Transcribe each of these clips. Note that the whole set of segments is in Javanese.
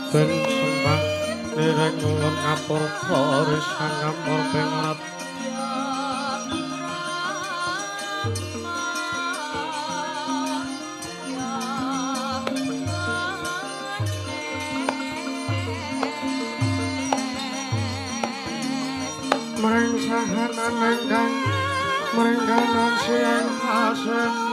ben sembah nireng ngulon ngapurta risang ngamor pengarat marang sahanan engkang merengganan siang hasen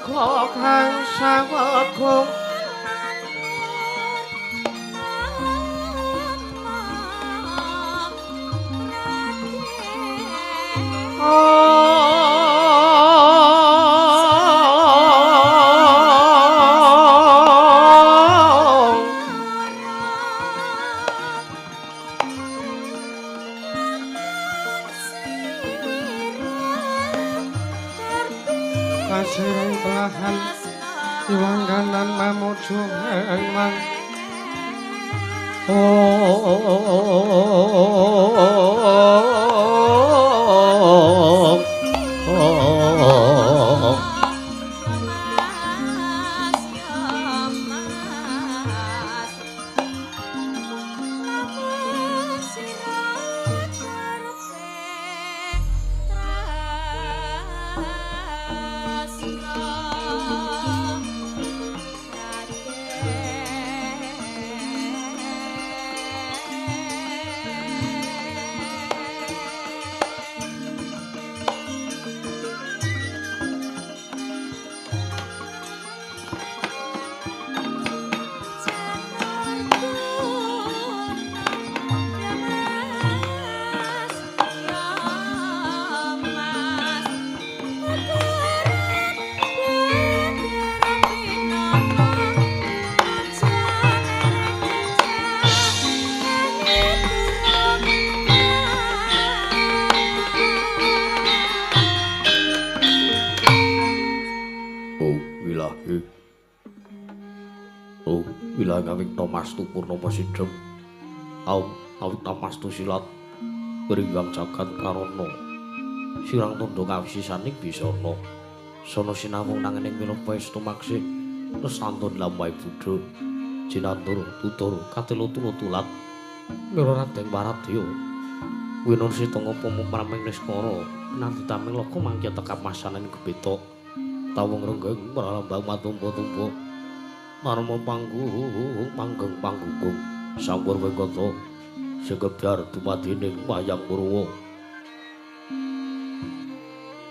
kok kang sawegung kasiring belahan iwangganan mamuju engman Mastu Purnomo Sidhem awit tamastu silat Pringgang Jagat Karana sirang tandha kawisisaning bisana sono sinamung nangening Wilopaestu maksih lesantun lambai Buddha jinatur tutur katilu-tulat nira Raden Waradya winon sita ngapa mumraming Niskara nanti taming loko mangke tekap masaning gebeta tawung renggeng pralambang matumpa-tumpa marma panggung sampur wengkata sekebyar dumadining wayang Purwa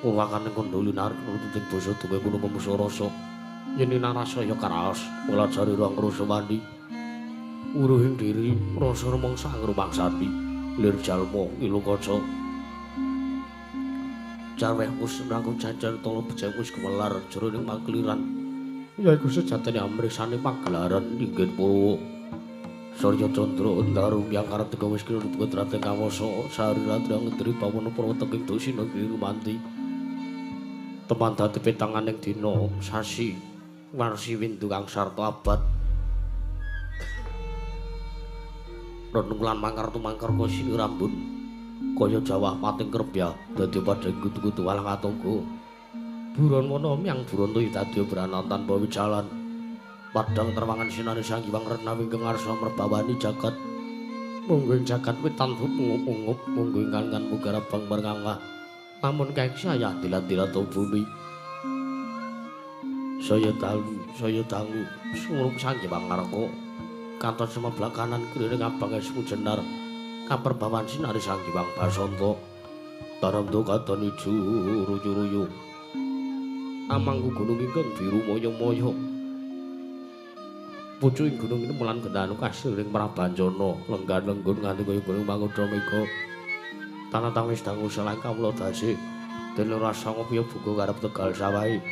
wewakaning kondolinar nututing basa dume kuno memusa rasa yen narasaya karaos pelajari ruang rasa mandi uruhing diri rasa rumangsa ngrumangsani lir jalma ilu kaca jarweh mus nanggung jajar tolo bejeng wis gemelar jroning makliran yaiku sejatine amrisane pagelaran inggih Purwa Surya Candra Endarum yang kartika wis kira Raden Kawasa sarira ngedri pawana Purwoteking dosina Girumanti teman dadi petanganing dina sasi warsi windu kang sarta abad renungan mangkar tumangkar kosini rambun kaya jawah pating kerbya dadi padha kutu-kutu walang atunggu buron mono yang buron tuh dadi beranan tanpa wijalan padang terwangan sinari sang Hyang Renawi ingkang ngarsa merbawani jagat munggo ing jagat witan ungup-ungup munggo ingkang mugarabang marangah namun kae saya dilat-dilat bumi saya tahu sumurung sang Hyang Ngarko kantos semeblak kanan kiri ngabang esmu jenar kaperbawan sinari sang Hyang Basanta taramdo katon ijo ruyu-ruyu amangku gunung ingkang biru moyo-moyo pucuk ing gunung ini mulan gendanu kasiring Prabanjana lenggan-lenggun nganti kaya gunung Mangkuda Mega tanah wis dangu selang kawula dasih dene rasa ngopi buku karep Tegal Sawahe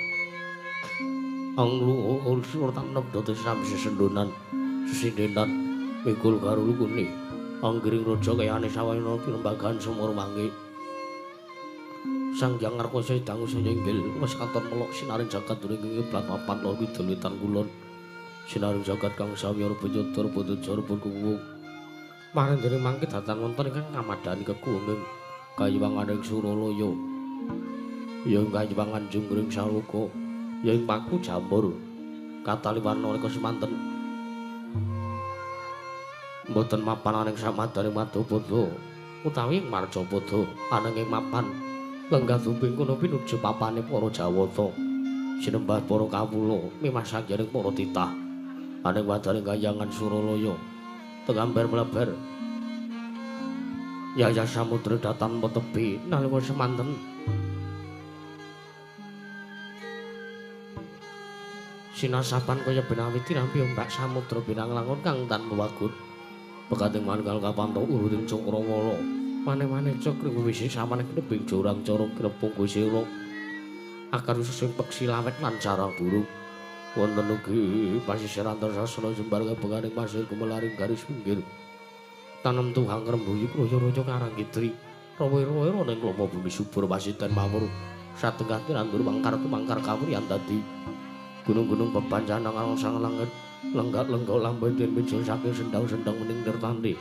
anglu ulsur tanep dadi sami sesendonan sesindenan mikul karo lukune anggiring raja kayane sawayana pilembagan sumur mangke Sang Hyang Ngarkasa dangu saya inggil wis katon melok sinaring jagat during kiblat papan lor kidul wetan kulon. Sinaring jagat kang sawiyara Banyudara Badacara Kuwu. Marandene mangke datan wonten ingkang ngamadani kekuwenging kayiwanganing Suralaya. Ya kayiwangan Junggring Saloka, ya ing Paku Jamur. Kataliwan nalika semanten mboten mapan aning samadaning Madapada utawi Marjapada ananging mapan lenggah tumping kono pinuju papane para Jawata. Sinembah para kawula mimah sangjaring para titah aning wadaning kayangan Suralaya tegambar mlebar Yaya Samudra datan tepi nalika semanten sinasapan kaya benawi tirampi ombak samudra binanglangon kang tanpa wagut pekating mangkal kapantau uruting Cakrawala maneh-maneh cakring wisi samaneh knebing jorang corong krepung kusira akar susing peksi lawet lan carang buruk wonten ugi pasisir antarsasana jembar kabenganing pasir gumelaring garis pinggir tanem tuhang rembuyi kroyo-royo karang kitri rawe-rawe ning klapa bumi subur pasiten mawur satengah tirandur mangkar kawriyan dadi gunung-gunung bebancanan alang-sang langit lenggak-lenggok lambe den mijil saking sendang-sendang mening tirtandi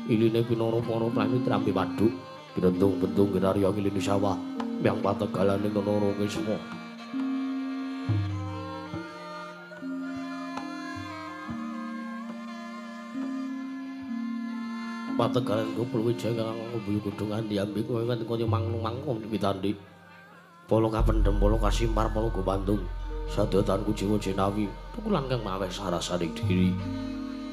iline pinara-para prani trampi waduk binentung-bentung ginarya ngilini sawah yang pategalaning nenara ngisma pategalan kupul wijaya kang ngubuhi kudungan diambi kuwengan kaya manglung-manglung dipitandi polo kapendhem polo kasimpar polo gumandung sadetanku jiwa jenawi tukulan kang maweh sarasaning diri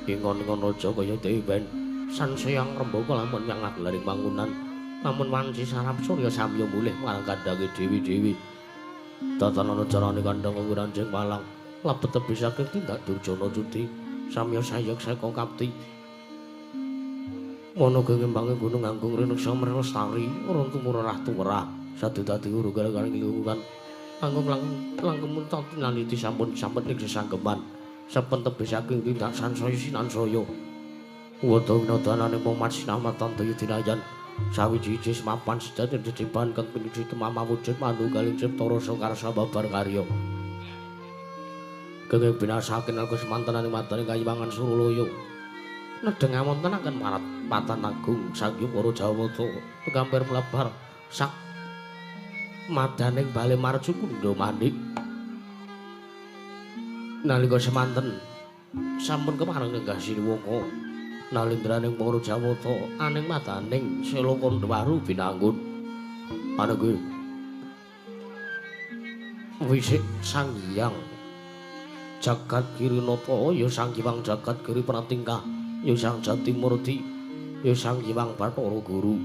ingon-ingon raja kaya dewen sanseyang rembaka lamun yang ngagelaring bangunan lamun wanci sarap surya samya mulih marang kandhange dewi-dewi tatanan carane kandhang Wiranjing Malang lebet tebih saking tindak Durjana Cudi samya sayek seka kapti mono gembange gunung anggung rineksa mrelestari ora tumurah sadedati uru gara-gara lingkungan anggung langkemun tanaliti sampun ing sesanggeman sampun tebih saking tindak sansaya sinansaya wada winodananing momat sinamatan daya dinayan sawiji mapan sejati cicipan kang pinuju temama wujud mandu kaling cipta rasa karsa babar karya kenging binasaken alga semantenaning madaning kayiwangan Suralaya nedeng awontenaken marat patan agung saking para Jawata tegambar mlebar sak madaning bale marju kundha manik nalika semanten sampun kepareng nenggah Siniwaka nalindraning para Jawata aning madaning Sela Kandhawaru binangun ananging wisik Sang Hyang Jagat Girinata ya Sang Hyang Jagat Giri Pratingkah ya Sang Jatimurti ya Sang Hyang Bathara Guru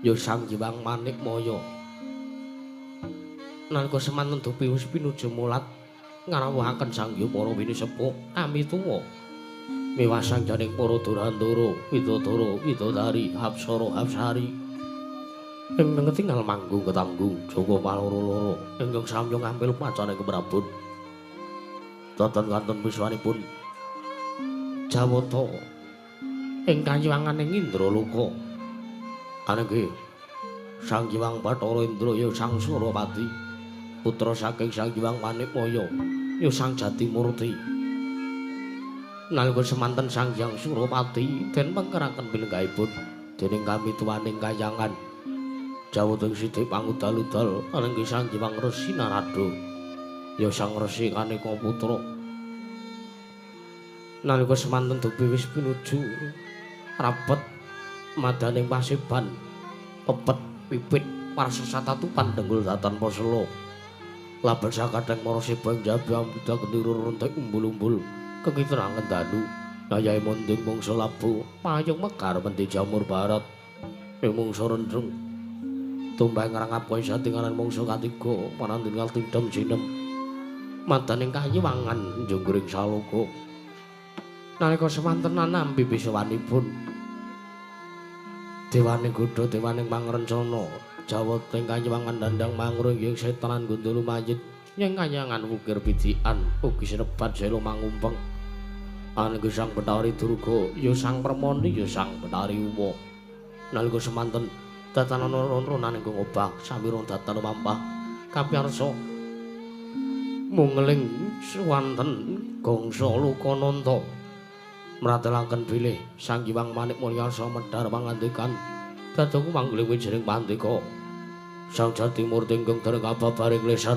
ya Sang Hyang Manikmaya nalika semanten dupi wis pinuju mulat ngarawuhaken Sang Hyang para winisepuh kami tuwa miwah sangjaning para Durandara Widodara Widodari Hapsara Hapsari ingkang ketingal manggung ketanggung Joko Paloro-loro ingkang samya ngampil pacane keprabon dhateng kanten wiswanipun Jawata ing kayiwanganing Indraloka ananging Sang Hyang Bathara Indra ya Sang Surapati putra saking Sang Hyang Manikmaya ya Sang Jatimurti nalika semanten Sang Hyang Surapati den pengkeraken pinenggahipun dening kami tuwaning kayangan Jawata sithik pangudal-udal ananging Sang Hyang Resi Narada ya Sang Resi Kaneka Putra nalika semanten dupi wis pinuju rapet madaning pasiban pepet pipit parsasatatupan denggul datan poselo labet sakadang para sibang jabi ambuda kendirur rentek umbul-umbul kekiterangan danu ngayahe monding mangsa labu payung mekar menti jamur barat ing mangsa rendreng tumbang ngrangap kowe satingalan mangsa katiga panandhingal tindhem jinem madaning kayiwangan Junggring Saloka nalika semanten nampi bisawanipun dewaning Gudha dewaning Mangrencana Jawata ing kayiwangan dandang mangruh ing setanan Gundala Mayit ing kayangan wukir pidikan ugi sinebat sela mangumpeng ananging Sang Bathari Durga ya Sang Permoni ya Sang Bathari Uma nalika semanten Datan rono-ronan ing ngobah sami rong datan mampah kapiyarsa mungling suwanten gangsa Lukananta mratelaken bilih Sang Hyang Manik Mulyasa medhar pangandikan dadoku manggiling wijining pandika Sang Jatimurti ingkang dereng kababaring lesan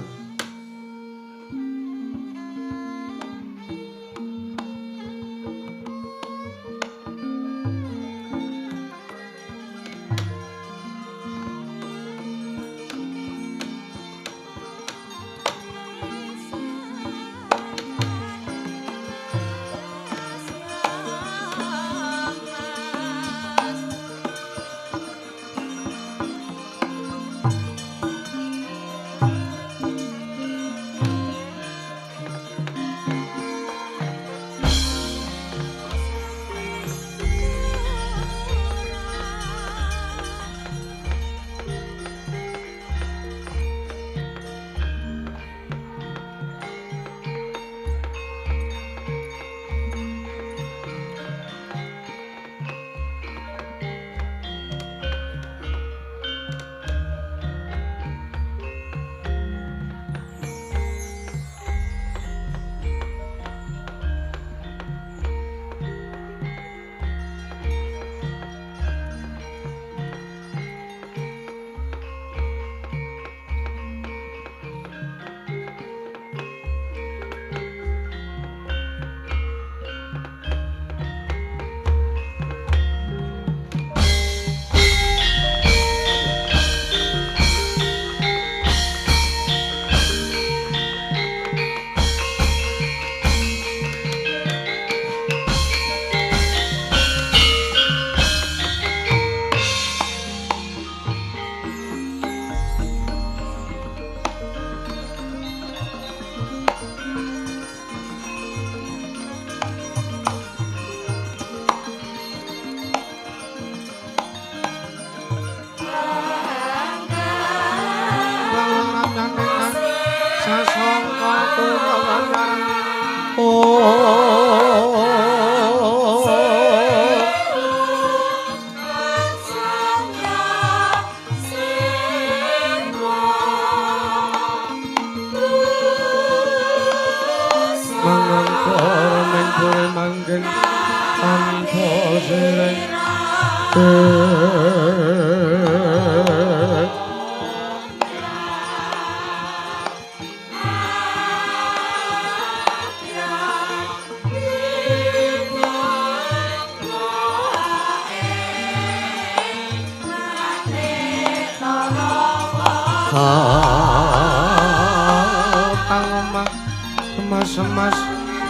emas-emas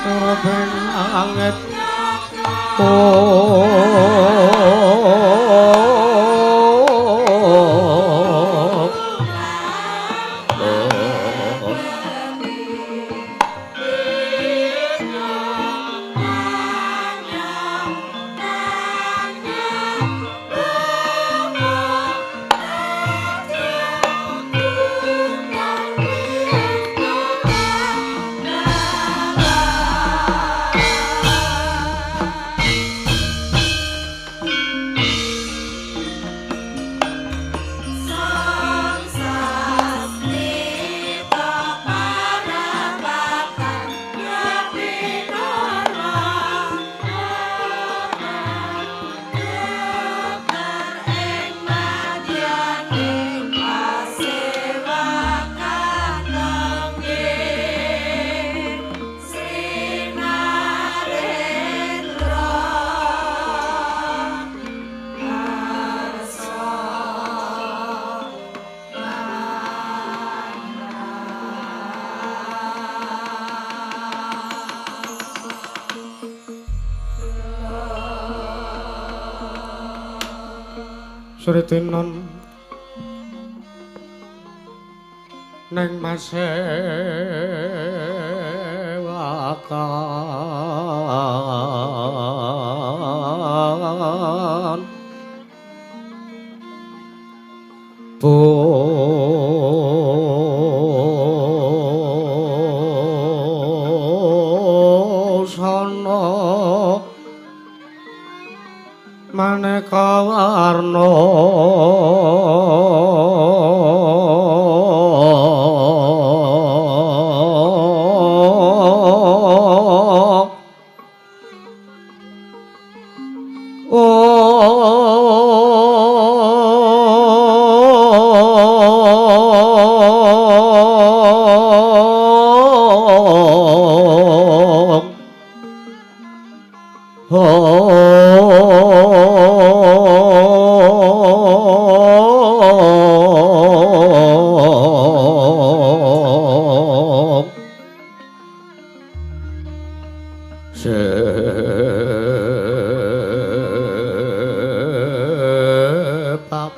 ora anget Suritinon neng masewakan busana maneka warna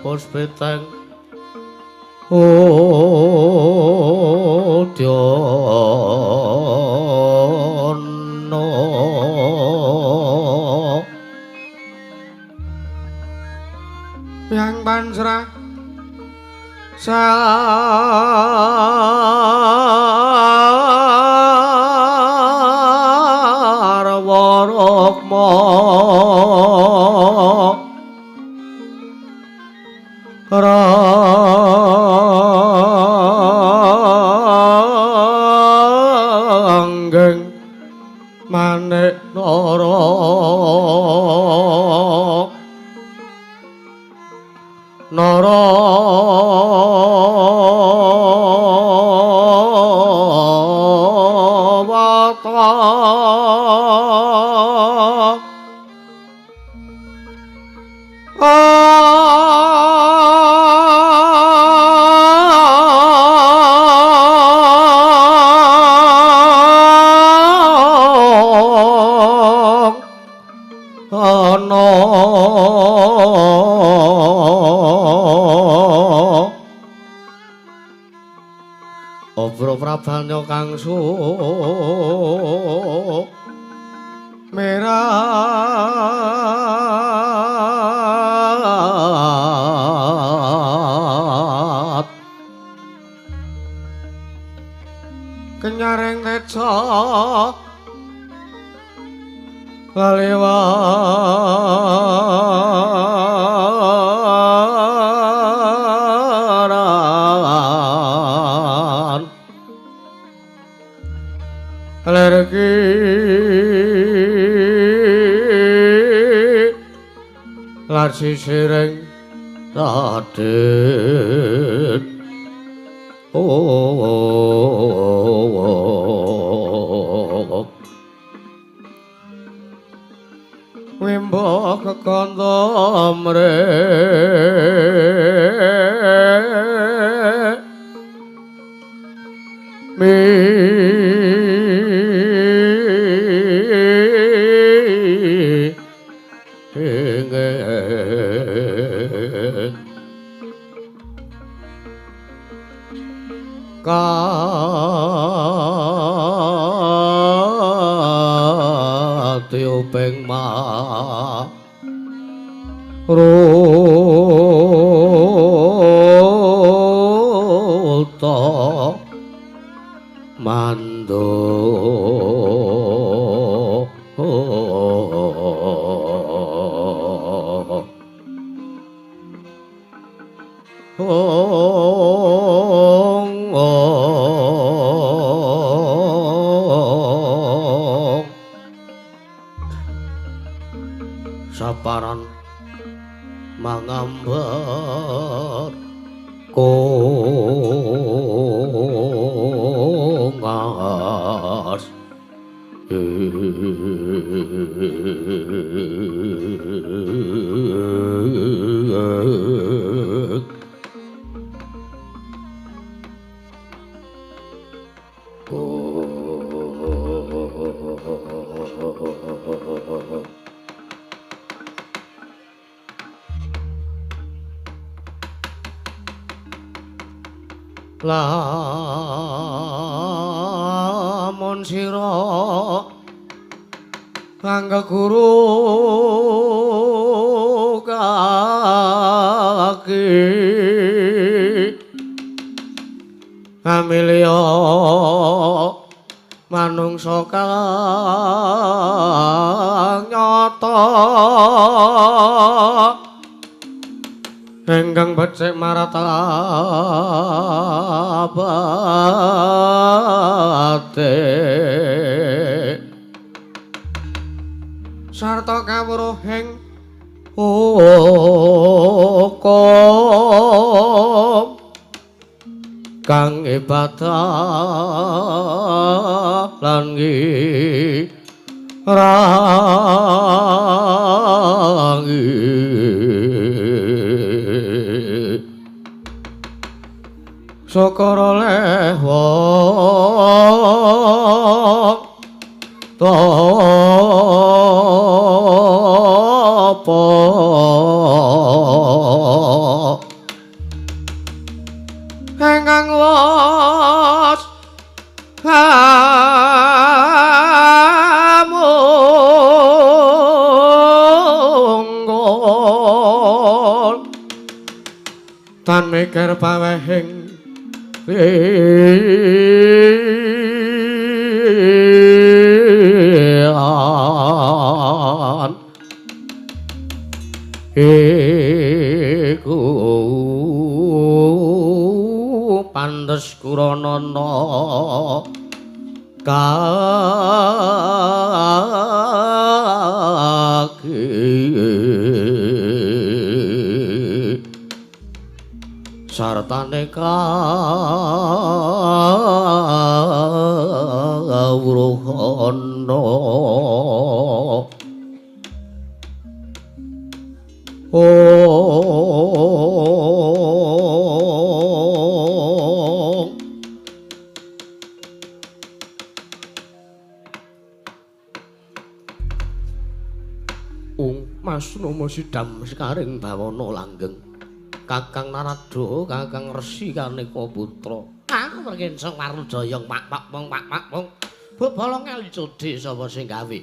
Puspiteng Udyono yang pansrah sarwarokmo ranggeng manik nara Narawata ana obro prabanya kang merat kenyaring teca lalewaran lergi larsi sireng radet wimbo kekanta mre mi tiuping maruta mando saparan mangambar kongas lamun sira kangge guru kaki amilya manungsa kang nyata ingkang becik martabate sarta kawruhing hukum kang ibadah lan rangi sokoro lewa topo engkang was amunggol tan mikir pawehing iku pantes kuranana kaki sartane kawruhana Mas Nomo Sidam sekaring bawana langgeng Kakang Narada Kakang Resi Kaneka Putra aku perkensong Warudaya pak pong bobolo ngelicudi sapa sing gawe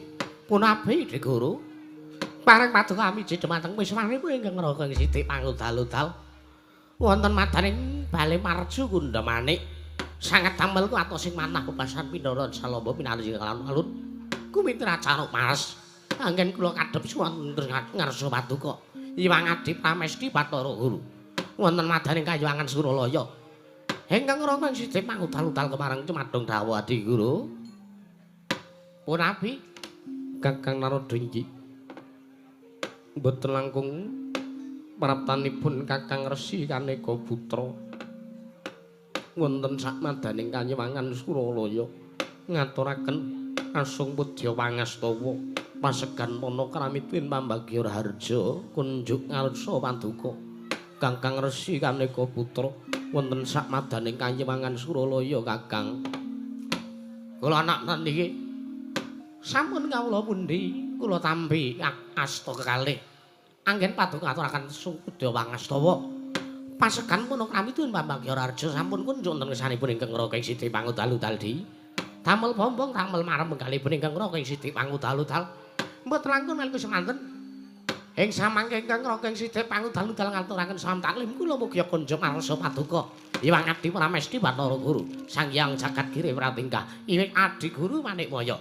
punabi Di Guru pareng paduka miji dhumateng wiswanipun ingkang Raka Sidik pangudal-udal wonten madaning Bale Marju Kundamanik sanget damel ku atosing manah pepasan Pindara Salamba pinarji kalawan alun kumitra caruk mas anggen kula kadhep wonten ngarsa paduka Iwang Adi Pramesti Bathara Guru wonten madaning Kayuwangan Suralaya ingkang Raka Sidik pangudal-udal kemareng cumadong dawuh Adi Guru punabi Kakang Narada inggih mboten langkung praptanipun Kakang Resi Kaneka Putra wonten sak madaning Kayuwangan Suralaya ngaturaken asung pudya pangastawa pasegan Panakramitin Pambagya Raharja kunjuk ngarsa paduka Kakang Resi Kaneka Putra wonten sak madaning Kayuwangan Suralaya Kakang kula anak niki sampun kawula pundi kula tampi asta kekalih anggen paduka aturaken sukudha pangastawa pasegan Panakramitin Pambagya Raharja sampun kunjuk wonten ngesanipun ingkang Raka Sidik pangudal-udal di damel bombong damel marem menggalipun ingkang Raka Sidik pangudal-udal mboten langkung nalika semanten ing samangke ingkang Raka Sidik pangudal-udal ngaturaken salam taklim kula mugi kunjuk ngarsa paduka Iwang Adi Pramesti Bathara Guru Sang Hyang Jagat Giri Pratingkah Iwing Adi Guru Manikmaya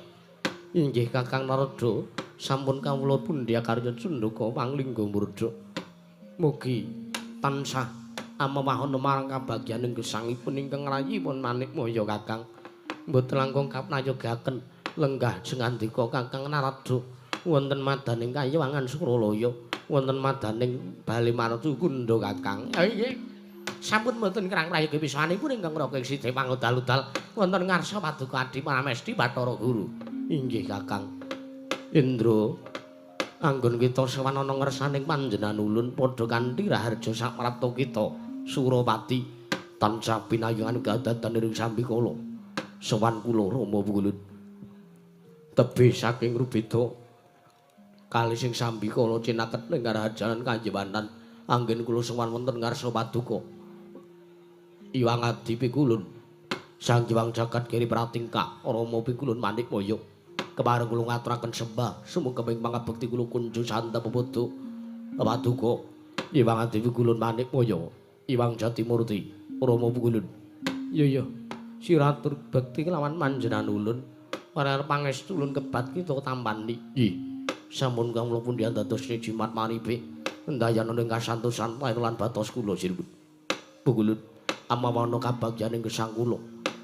inggih Kakang Narada sampun kawula pundi karya Cundaka Panglingga Murda mugi tansah amawahana marang kabagyaning gesangipun ingkang rayipun Manikmaya Kakang mboten langkung kaprayogaken lenggah jengandika Kakang Narada wonten madaning Kayuwangan Suralaya wonten madaning Bale Marju Kunda Kakang nggih sampun mboten kirang prayogi pisanipun ingkang Raka Sidik pangudal-udal wonten ngarsa paduka Adi Pramesti Bathara Guru inggih Kakang Indra anggon kita sowan ana ngersaning panjenengan ulun padha kanthi raharja saprapta kita Surapati tansah pinayungan kadatan ing sambikala sowan kula Rama Pungulun tebih saking rubeda kali sing sambikala cinaket ing karajanan Kanjewanan anggen kula sowan wonten ngarsa paduka Iwang Adi Pikulun Sang Hyang Jagat Giri Pratingkah Rama Pikulun Manikmaya kepareng kula ngaturaken sembah sumuga ing pangabekti kula kunjuk santa pepodo paduka Iwang Adi Pikulun Manikmaya Iwang Jatimurti Rama Pikulun iya siratur bekti kelawan panjenengan ulun Para pangestu ulun kebat kita tampani. Nggih. Sampun kula pundi dados jimat maribe. Ndayana ing kasantosan lair lan batos kula sinuwun. Pukulun amawana kabagyaning gesang kula.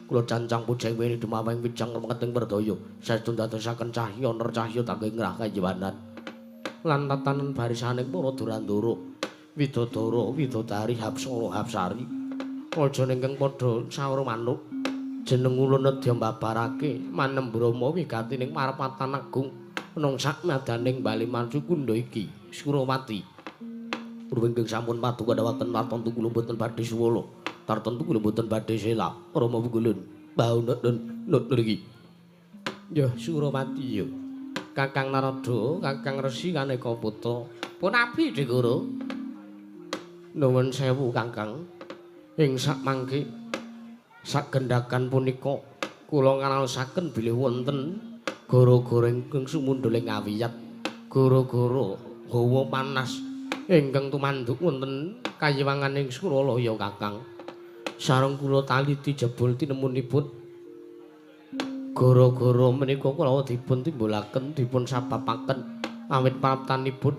Kula cancang pujeng wini dumawing wijang remeting berdaya. Saestu dadosaken cahya ner cahya kangge ngrah kajiwanan. Lan tatanen barisaning para durandara. Widodara, widodari, hapsara, hapsari. Aja ingkang padha saur manuk. Jeneng ulun nedya mbabarake manem Brama wigatining marapatan agung nang sak madaning bali mancu kundha iki Surawati. Ruwingking sampun paduka dhawaken tartantu kula boten badhe suwala. Tartantu kula boten badhe selap. Rama Pungkulun. Baunun iki. Ya Surawati ya. Kakang Narada, Kakang Resi Kaneka Putra. Pun abi Degara. Nuwun sewu Kakang. Ing sak mangke sagendakan punika kula ngaraosaken bilih wonten gara-gara ingkang sumunduling ngawiyat gara-gara hawa panas ingkang tumanduk wonten kayiwanganing Suralaya Kakang sareng kula taliti jebul tinemunipun gara-gara menika kula dipun timbulaken dipun sababaken awit praptanipun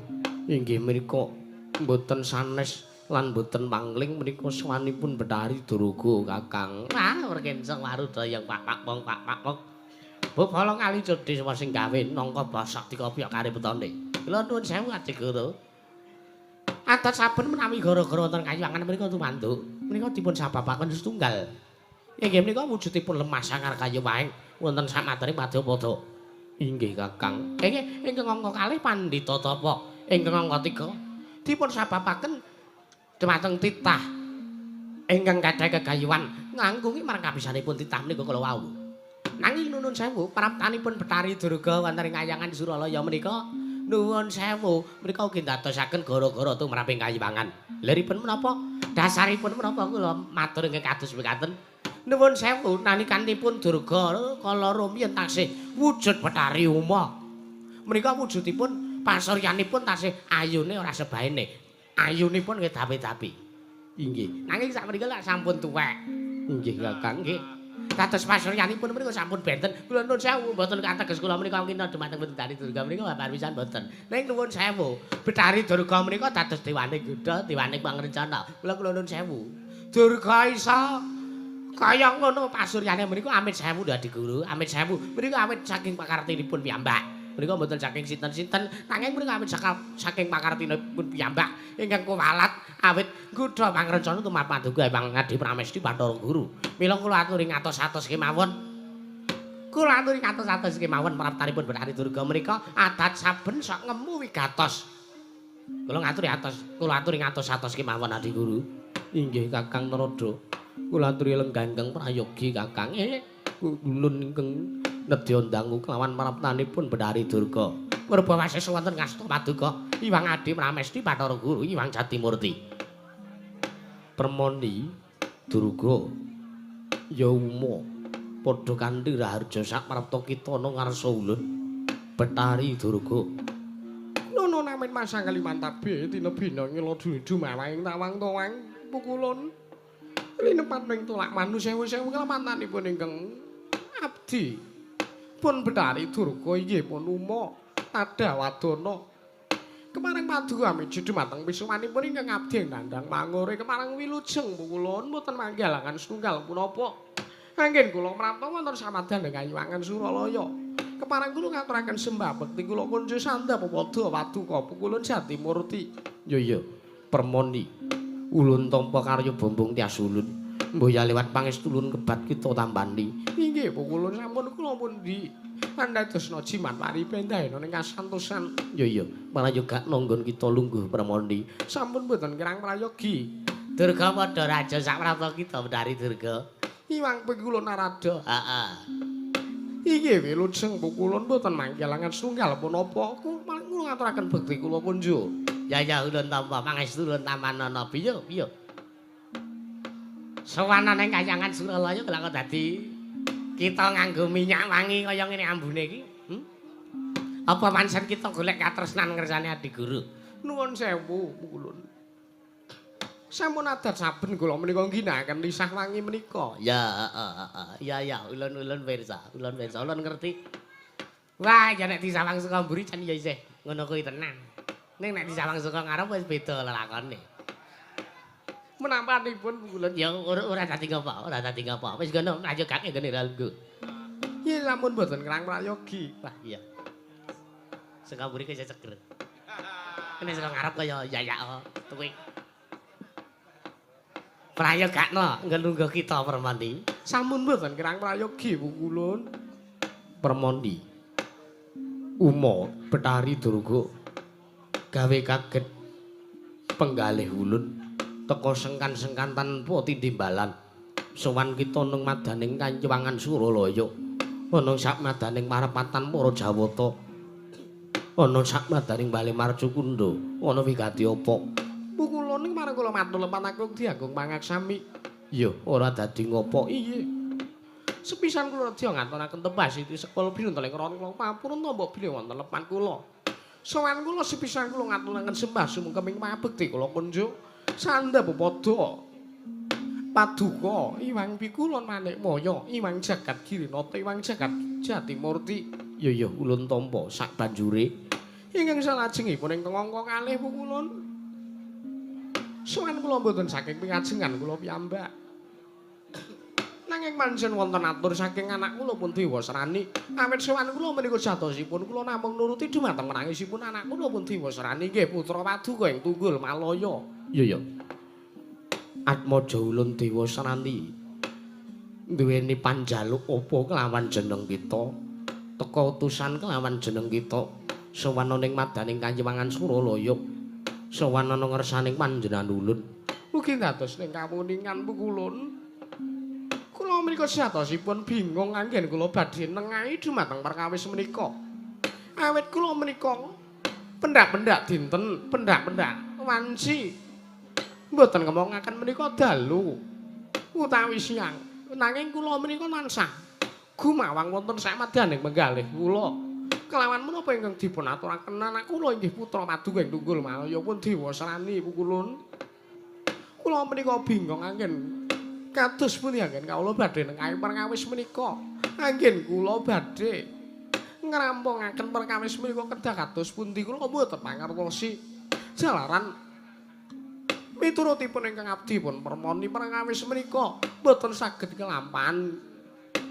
inggih menika mboten sanes lan boten mangling menika sawanipun Betari Duraga Kakang. Ah, werkenseng warudaya pak pong. Bupala kali cedhi sapa sing gawe nangka basak dikopiok kare petone. Kula nuwun sewu Adegara. Adat saben menawi gara-gara wonten kayiwangan menika tumanduk, menika dipun sababaken setunggal. Inggih menika wujudipun lemah sangar kayu waing wonten sak materi Madyapada. Inggih Kakang. Ingkang angka kalih Pandhita Tapa. Ingkang angka 3 dipun sababaken dumateng titah ingkang gadhah gegayuhan nganggungi marang kabisanipun titah menika kala wau. Nanging nuwun sewu praptanipun Betari Duraga wonten ing kayangan Suralaya menika nuwun sewu menika ugi ndadosaken gara-gara tumraping kayiwangan. Liripun menapa? Dasaripun menapa kula matur ing kados mekaten. Nuwun sewu nalikanipun Durga kala rumiyin taksih wujud Betari Uma. Menika wujudipun pasuryanipun taksih ayune ora sebaene. Ayunipun nggih dapi-dapi. Inggih. Nanging sakmenika lak sampun tuwek. Inggih Kakang nggih. Kados pasuryanipun menika sampun benten. Kula nuwun sewu mboten kateges kula menika kina dumateng Betari Durga menika babar pisan mboten. Ning nuwun sewu. Betari Durga menika dados dewane Gudha, dewane pangrencana. Kula nuwun sewu. Durga isa kaya ngono pasuryane menika amit sewu Dadi Guru, amit sewu. Menika amit saking pakartinipun piyambak. Menika mboten saking sinten-sinten nanging menika awit saking pakartinipun piyambak ingkang kuwalat awit Gudha pangrencana tumrap paduka Hyang Adi Pramesti Bathara Guru. Mila kula aturi ngatos-atos kemawon. Kula aturi ngatos-atos kemawon praptanipun Betari Durga menika adat saben sak ngemu wigatos. Kula aturi ngatos-atos kemawon Adi Guru. Inggih Kakang Narada. Kula aturi lenggangkeng prayogi Kakang. Ulun ingkang nedya ndangu kelawan maraptanipun Betari Durga. Merba wasis wonten ngasta paduka Hyang Adi Pramesti Bathara Guru Hyang Jatimurti. Permoni Durga ya uma padha kanthi raharja sak prapta kita ana ngarsa ulun Betari Durga. Nono namen masang Kalimantabe tinebina ngela dudu mawaing tawang-tawang pukulun. Linepat ning tulak manu sewu-sewu kelamantanipun ingkang abdi pun Betari Durga inggih pun uma Tadawadana kemarang paduka miji dumateng pisuwanipun ingkang abdi nandhang mangore kemarang wilujeng pukulun mboten manggalangan setunggal punapa anggen kula mrapta wonten samadyan ing kayiwangan Suralaya kemarang kula ngaturaken sembah bekti kula kunjuk sandha pepada paduka pukulun Jatimurti. Ya permoni ulun tampa karya bombong tias ulun mboya liwat pangestu ulun kebat kita tampani. Inggih pukulun sampun kula pundi andadosna jimat paripe ndaena ning kasantosan. Ya malah yo gak nonggon kita lungguh permoni sampun mboten kirang prayogi. Durga padha raja sak prapta kita Betari Durga. Iwang pukulun narada. Heeh. Inggih wilujeng pukulun mboten mangkelangan setunggal punapa kula ngaturaken bekti kula punjuk. Ya ulun tampa pangestu ulun tamanana piye. Sowanan ing kayangan Suralaya kula kok dadi kita nganggo minyak wangi kaya ngene ambune iki. Apa pancen kita golek katresnan ngersane Adi Guru? Nuwun sewu pukulun. Sampun adat saben kula menika ngginakaken lisah wangi menika. Ya, ulun pirsa, ulun ngerti. Wah, ya nek disawang saka mburi jan ya isih ngono kuwi tenan. Ning nek disawang saka ngarep wis beda lelakone. Menampanipun ulun Ya ora dadi ngapa, Wis ngono lanjutake ngene lho. ya sampun boten kerang prayogi. Wah, iya. Saka mburi kaya seger. Nek saka ngarep kaya yayak tuwik. Prayogakno ngelungguh kita Permandi. Sampun boten kerang prayogi ulun. Permondi. Uma Betari Durga gawe kaget penggalih ulun teka sengkan-sengkan tanpa tindimbalan. Sowan kita nang madaning Kanyuwangan Suralaya. Ana sak madaning marepatan para Jawata. Ana sak madaning Bali Marcukunda. Ana wigati apa? Kula ning marang kula matur lempat aku diagung pangaksami. Ya, ora dadi ngopo. Iye. Sepisan kula radya ngaturaken tembas iki sekul pinuntel ing ron kula pampurun mbok bilih wonten lepan kula. Sowan kula sepisan kula ngaturaken sembah sumengkeming pabekti kula kunjuk sandhap padha. Paduka Iwang Pikulon Manikmaya, Iwang Jagat Girinata, Iwang Jagat Jatimurti. Ya ulun tampa sak banjure. Ingkang salajengipun ingkang angka kalih pukulun. Sowan kula mboten saking pingajengan kula piyambak. Nanging manjen wonten atur saking anak kula pun diwasrani. Awit sowan kula menika jatosipun kula namung nuruti dumateng menangisipun anak kula pun diwasrani nggih putra Paduka ing Tunggul Malaya. Ya. Atmaja ulun diwasrani. Duweni panjaluk apa kelawan jeneng kita? Teka utusan kelawan jeneng kita. Sowan ning madaning Kanyuwangan Suralaya. Sowan ana ngersaning panjenengan ulun. Mugi dados ning kawuningan pukulun. Kula menika sajatosipun bingung anggen kula badhe nengahi dumateng perkawis menika. Awit kula menika pendak-pendak dinten, pendak-pendak wanci. Mboten ngomongaken menika dalu utawi siang. Nanging kula menika tansah gumawang wonten sak madaning penggalih kula. Kelawan menapa ingkang dipun aturaken anak kula inggih putra Paduka ing Tunggul Malaya pun diwasrani pukulun. Kula menika bingung anggen kados pundi anggen kawula badhe nengahi perkawis menika. Anggen kula badhe ngrampungaken perkawis menika kedah kados pundi kula mboten pangertosi. Jalaran miturutipun ingkang abdi pun permoni perkawis menika mboten saged kelampahan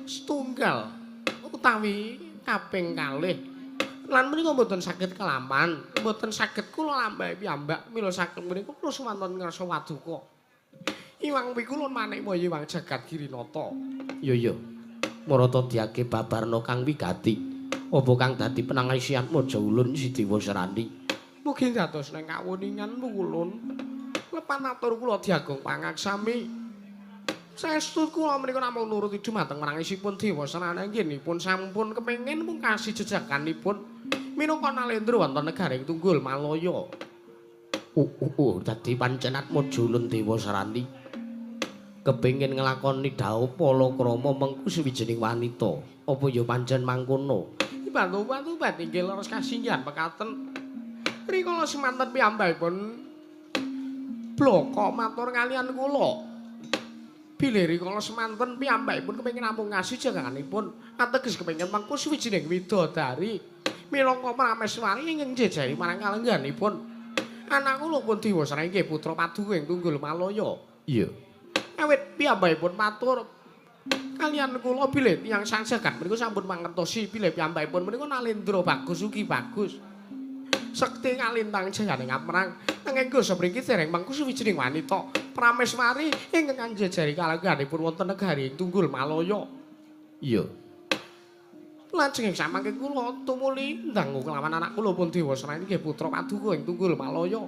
setunggal utawi kaping kalih. Lan menika mboten saged kelampahan, mboten saged kula lambahi piyambak mila saged menika kula sumanten ngrasa Paduka. Iwang Pikulun Manikmaya Iwang Jagat Girinata. Ya. Marata diake babarna kang wigati. Apa kang dadi penangisian Maja ulun Sidiwasrani. Mugi dados ning kawuningan pukulun. Lepan atur kula diagung pangaksami. Saestu kula menika namung nuruti dumateng marangipun Diwasrani anggenipun sampun kepengin mungkasi jejakanipun minangka nalendra wonten negaring Tunggul Malaya. Dadi pancenat Maja ulun Diwasrani kepengin nglakoni dhawuh palakrama mengku sawijining wanita. Apa ya pancen mangkono? Bantu-bantu badhe inggih leres kasinggihan mekaten. Rikala semanten piyambakipun bloko matur kaliyan kula. Bilih rikala semanten piyambakipun kepengin namung ngasih jaganganipun ateges kepengin mengku sawijining widodari minangka prameswari ingkang njejari marang kalengganipun. Anak kula pun diwasrani nggih putra Paduka ing Tunggul Malaya. Iya. Awit piyambakipun matur kaliyan kula bilih tiyang sang jagat menika sampun mangertosi bilih piyambakipun menika nalendra bagus ugi bagus. Sekti kalintang jayaning kaperang nanging Gusti mriki dereng mangku sawijining wanita prameswari ingkang njejari kalengganipun wonten negari Tunggul Malaya. Iya. Lajeng samangke kula tumuli ndangu kelawan anak kula pun Diwasrani nggih putra Paduka ing Tunggul Malaya.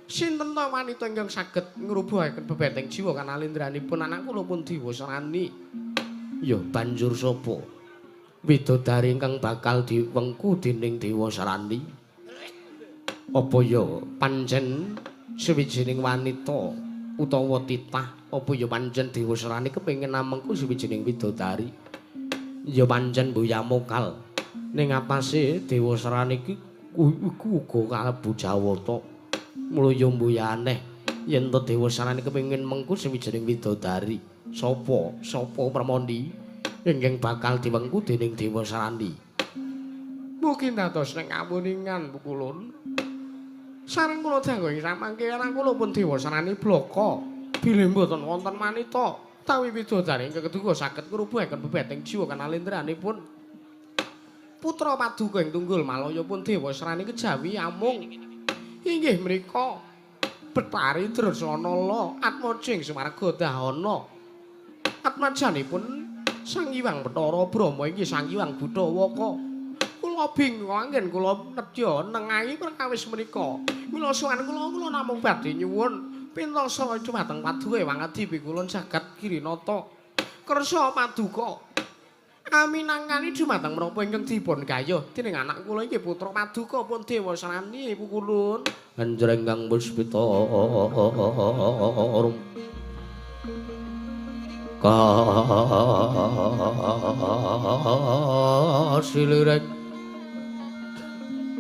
Sinten ta wanita ingkang saged ngrubuhaken bebeteng jiwa kanalendranipun anak kula pun Diwasrani? Ya banjur sapa? Widodari ingkang bakal diwengku dening Diwasrani. Apa ya pancen sawijining wanita utawa titah? Apa ya pancen Diwasrani kepengin namengku sawijining widodari? Ya pancen Buya Mokal. Ning atase Diwasrani iki iku uga kalebu Jawata. Mula ya mbuya aneh yen to Dewa Sarani kepengin mengku sawijining widodari. Sapa Permondi ingkang bakal diwengku dening Dewa Sarani. Mungkin dados ning kamuningan Pukulun. Sareng kula danggo ingkang mangke arang kula pun Dewa Sarani blaka. Bilih mboten wonten manita tawi widodari ingkang keduga saged ngrubuhaken bebeting jiwa kanalendranipun. Putra Paduka ing tunggul Malaya pun Dewa Sarani kejawi amung. Inggih menika Betari Drasanala Atmaja ing Sumarga Dahana. Atmajanipun Sang Hyang Bathara Brahma inggih Sang Hyang Buddhawaka. Kula bingung anggen kula nedya nengahi perkawis menika. Mila suwan kula namung badhe nyuwun pintasa dhumateng Paduka Wangadi pikulun jagat Girinata. Kersa Paduka aminangkani dhumateng menapa ingkang dipun gayuh dening anak kula inggih putra Paduka pun Dewa Sarani pukulun. Anjrenggang puspita kasilireng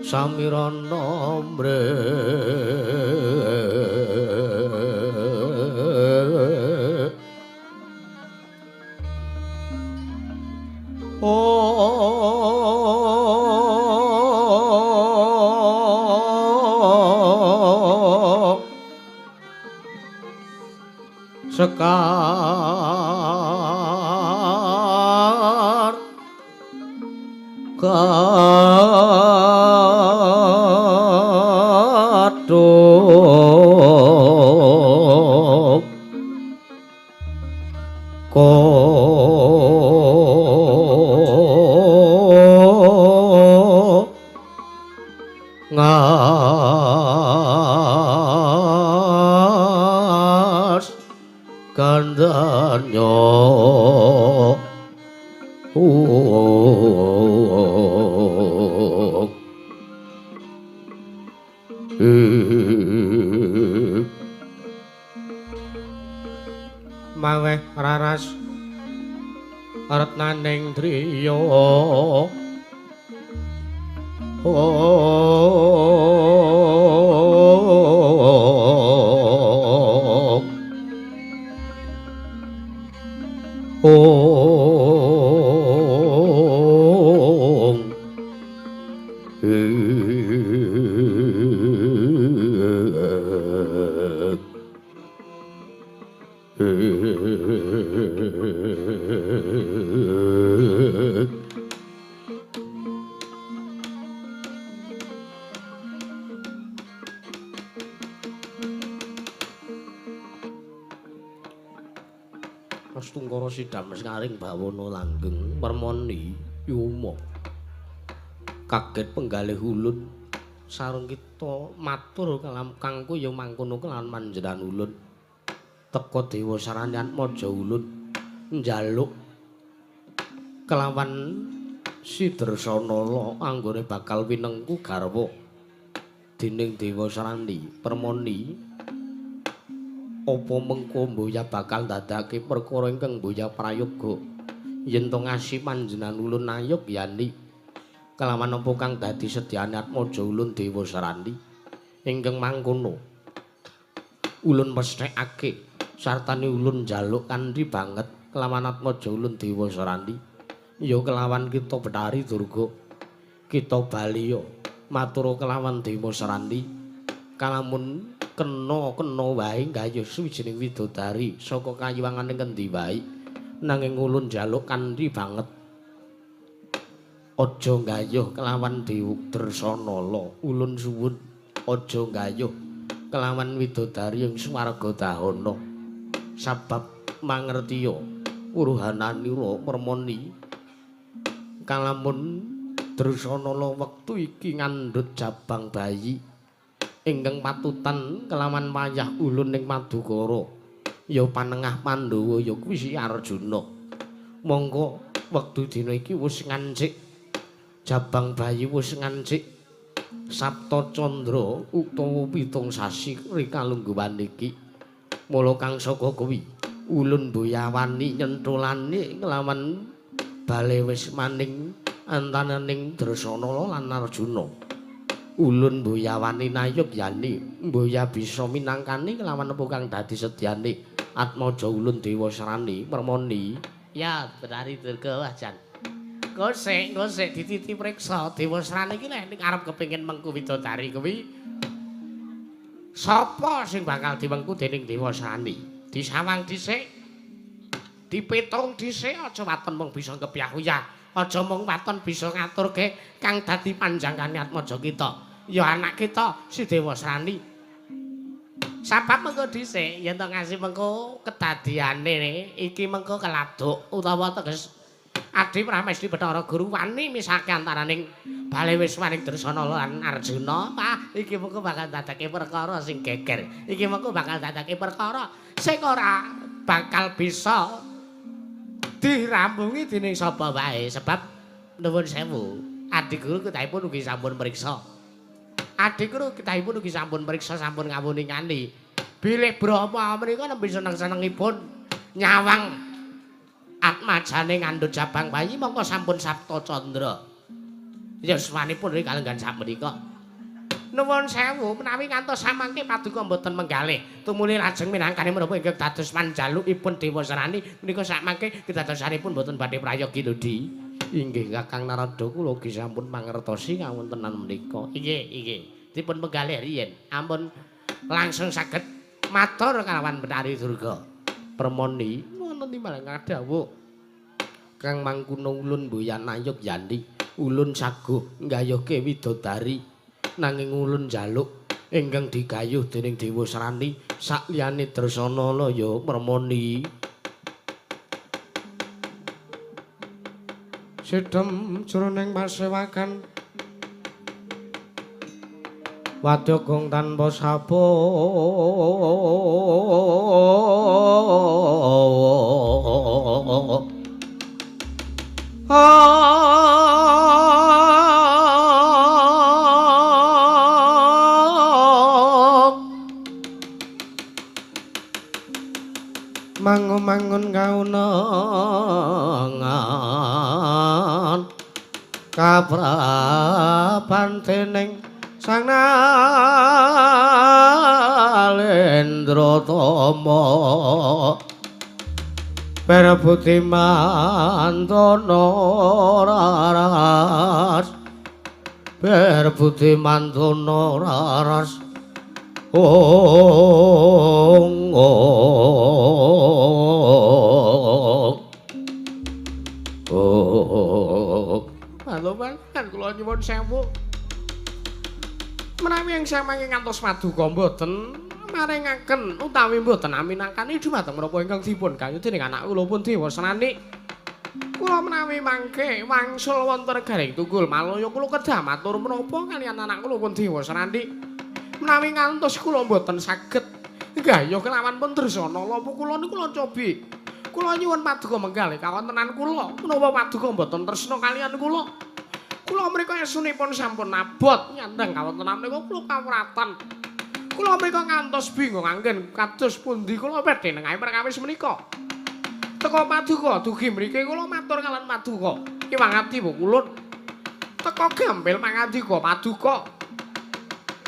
samirana mre sekar katuk ngas kandanya maweh raras retnaning driya Astungkara sidam sekaring bawana langgeng Permoni Yuma kaget penggalih ulun sareng kita matur kalam kangku ya mangkono kelawan manjenan ulun teka Dewa Sarani Atmaja ulun njaluk kelawan Sidrasanala anggone bakal winengku garwa dening Dewa Sarani Permoni apa mengko mboya bakal dadake perkara ingkang mboya prayoga yen to ngasi panjenengan ulun ayub yani kelawan apa kang dadi sedyane Atmaja ulun Dewa Sarani ingkang mangkono ulun mesthekake sartane ulun njaluk kanthi banget kelawan Atmaja ulun Dewa Sarani ya kelawan kita Betari Durga kita Baliya matur kelawan Dewa Sarani kalamun kena wae gayuh suwijining widodari saka kayiwangan ing kendi wae nanging ulun njaluk kanthi banget aja gayuh kelawan Dewa Drasanala ulun suwun aja gayuh kelawan widodari ing Swarga Dahana sabab mangertiya uruhananira Permoni kalamun Drasanala wektu iki ngandhut jabang bayi ingkang patutan kelawan wayah ulun ing Madukara ya panengah Pandhawa ya kuwi si Arjuna monggo wektu dina iki wis ngancik jabang bayi wis ngancik Sapta Candra utawa 7 sasi rikalungguhan iki mula kang saka kuwi ulun boyawani nyentulane kelawan bale wis maning antananing Drasanala lan Arjuna ulun mbuyawani nayuk yani mbuya bisa minangkani kelawan apa kang dadi sedyane Atmaja ulun Dewa Srani mermoni ya berari durga wajan gosek dititi priksa Dewa Srani iki lek ning arep kepengin mengku widodari kuwi sapa sing bakal diwengku dening Dewa Srani disawang dhisik dipetung dhisik aja waton mung bisa kepyah-uyah aja mung waton bisa ngaturke kang dadi panjangkane Atmaja kita ya anak kita si Dewa Srani sabab mengko dhisik yen to ngasih mengko kedadiane iki mengko keladuk utawa teges Adi Pramesti Bathara Guru wani misake antaraning Bale Wiswaning Drsana lan Arjuna iki mengko bakal dadake perkara sing geger iki mengko bakal dadake perkara sing ora bakal bisa dirampungi dening sapa wae sebab nuwun sewu Adi Guru kitahipun ugi sampun mriksa Adi Guru kitahipun ugi sampun mriksa sampun ngawuningani bilih Brahma menika nembe seneng-senengipun nyawang Atmajane ngandhut jabang bayi mongko sampun Sapta Candra yuswanipun ing kalenggan sapunika nuwun sewu menawi ngantos samangke paduka mboten menggalih tumuli lajeng minangkane menapa ingkang dados panjalukipun Dewa Srani menika samangke kedadosanipun mboten badhe prayogi lho Di inggih Kakang Narada kula ugi sampun mangertosi kawontenan menika inggih dipun menggalih riyen ampun langsung saged matur kalawan Betari Durga permoni wonten timbal kadhawuh Kang Mangkuna ulun mboyan ayuk yani ulun saguh nggayuhke widodari nanging ulun njaluk ingkang digayuh dening Dewa Srani sakliyane Drsana ya permoni sidhem jroning pasewakan wadya gong tanpa sapa mangun kaunangan kaprapan dening Sang Nalendra Tama Perbuti Mantana raras Perbuti Mantana raras ong Halo kan kula nyuwun sewu menawi ing samangke ngantos paduka mboten maringaken utawi mboten aminaken dhumateng menapa ingkang dipun gayuh dening anak kula pun Dewa Srani kula menawi mangke wangsul wonten garing tunggul malaya kula kedah matur menapa kaliyan anak kula pun Dewa Srani menawi ngantos kula mboten saged gayuh kelawan pun Drsana lapa kula niku kula cobi kula nyuwun paduka menggalih kawontenan kula menapa paduka mboten tresna kaliyan kula kula mrika esunipun sampun abot nyandang kawontenan menika kula kawratan kula mrika ngantos bingung anggen kados pundi kula badhe nengahe perkawis menika teka paduka dugi mriki kula matur kaliyan paduka iwang ati Bu kulun teka gampil mangandika paduka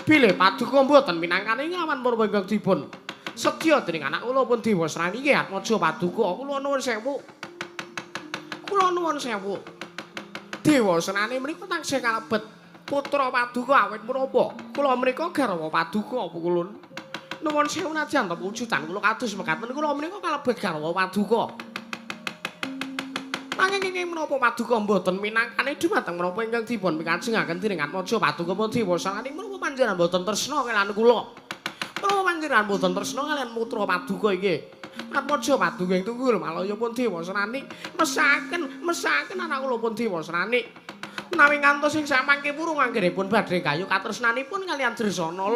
bilih paduka mboten minangkani lawan purwa ingkang dipun sedya dening anak kula pun Dewa Srani nggih Atmaja paduka kula nuwun sewu Dewa Srani menika taksih kalebet putra paduka awit menapa kula menika garwa paduka kulun nuwun sewu najan ta wujudan kula kados mekaten kula menika kalebet garwa paduka nanging ing menapa paduka mboten minangkani dhumateng menapa ingkang dipun pikajengaken dening Atmaja paduka pun Dewa Srani menapa panjenengan mboten tresna kaliyan kula menapa panjenengan mboten tresna kaliyan putra paduka iki Atmaja paduka ing tunggul malaya pun Dewa Srani mesaken anak kula pun Dewa Srani menawi ngantos ing samangke purung anggenipun badhe gayuh katresnanipun kaliyan Drsana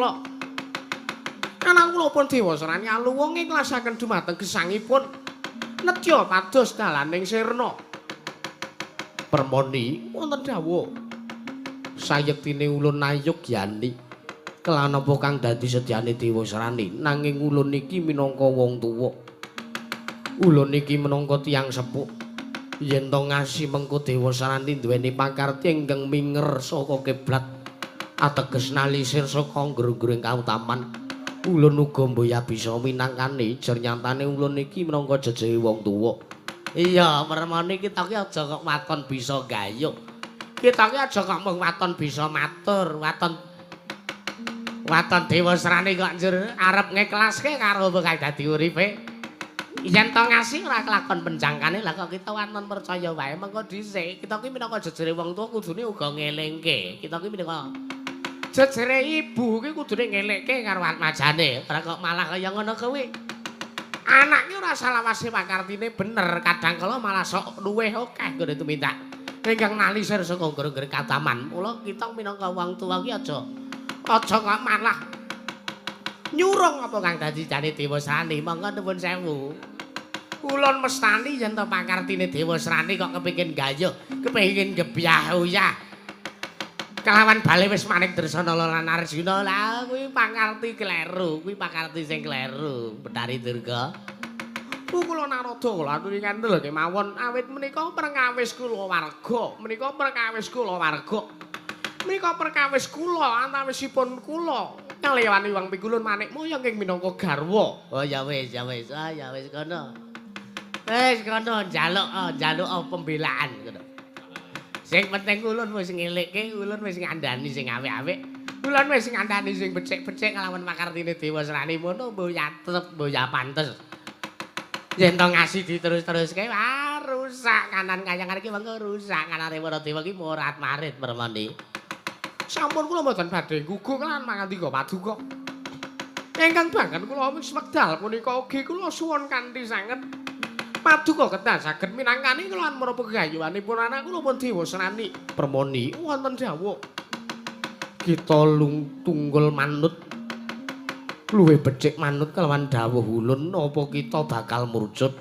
anak kula pun Dewa Srani aluwung ikhlasaken dumateng gesangipun nedya pados dalaning sirna permoni wonten dawuh sayektine ulun ayuk yani kelan apa kang dadi sedyane Dewa Srani nanging ulun iki minangka wong tuwa ulun iki minangka tiyang sepuh yen to ngasi mengko Dewa Srani duweni pakarti ingkang minger saka kiblat ateges nalisir saka ngrung-ngrung kautaman ulun uga mboya bisa minangkani jer nyatane ulun iki minangka jejehe wong tuwa. Iya, mermane kita ki aja kok waton bisa gayuh. Kita ki aja kok mung waton bisa matur, waton dewa srane kok njur arep ngiklaske karo apa kae dadi uripe. Yen to ngasih ora kelakon penjangkane lah kok kita waton percaya wae mengko dhisik. Kita ki minangka jejere wong tuwa kudune uga ngelingke. Kita ki minangka jejere ibu ki kudune ngelekke karo atmajane. Ora kok malah kaya ngono kuwi. Anak ki ora salah wase pakartine bener, kadang kala malah sok luweh akeh ngene tumindak. Ingkang nalisir saka ngrung-ngrung kataman. Mula kita minangka wong tuwa ki aja kok malah nyurung apa kang dadi jane Dewa Srani. Monggo nuwun sewu. Ulun mestani yen to pakartine Dewa Srani kok kepengin gayuh, kepengin gebyah-uyah. Kelawan bale wis manik Dresana lan Arjuna. Lah kuwi pakarti kleru, kuwi pakarti sing kleru. Betari Durga. Kula Narada kula aturi kandel kemawon awit menika perkawis kula warga, menika perkawis kula warga. Menika perkawis kula antawisipun kula kaliyan Hyang Pikulun Manikmaya ing minangka garwa. Oh ya wis, ya wis. Ah ya wis kono. Wis kono njaluk pembelaan ngono. Sing penting ulun wis ngelikke, ulun wis ngandani sing apik-apik. Ulun wis ngandani sing becik-becik kelawan makartine Dewa Srani mono mboya tetep mboya pantes. Yen to ngasih diterus-teruske wah rusak kanan kayangan iki mengko rusak kanane para dewa iki morat-marit permane. Sampun kula mboten badhe guguk lan mangandika paduka. Ingkang banget kula wis wekdal punika ugi kula suwun kanthi sanget paduka kedah saged minangkani kelawan menapa gegayuhanipun anak kula pun Dewa Srani. Permoni wonten dawuh kita tunggul manut luwih becik manut kelawan dawuh ulun apa kita bakal murjut.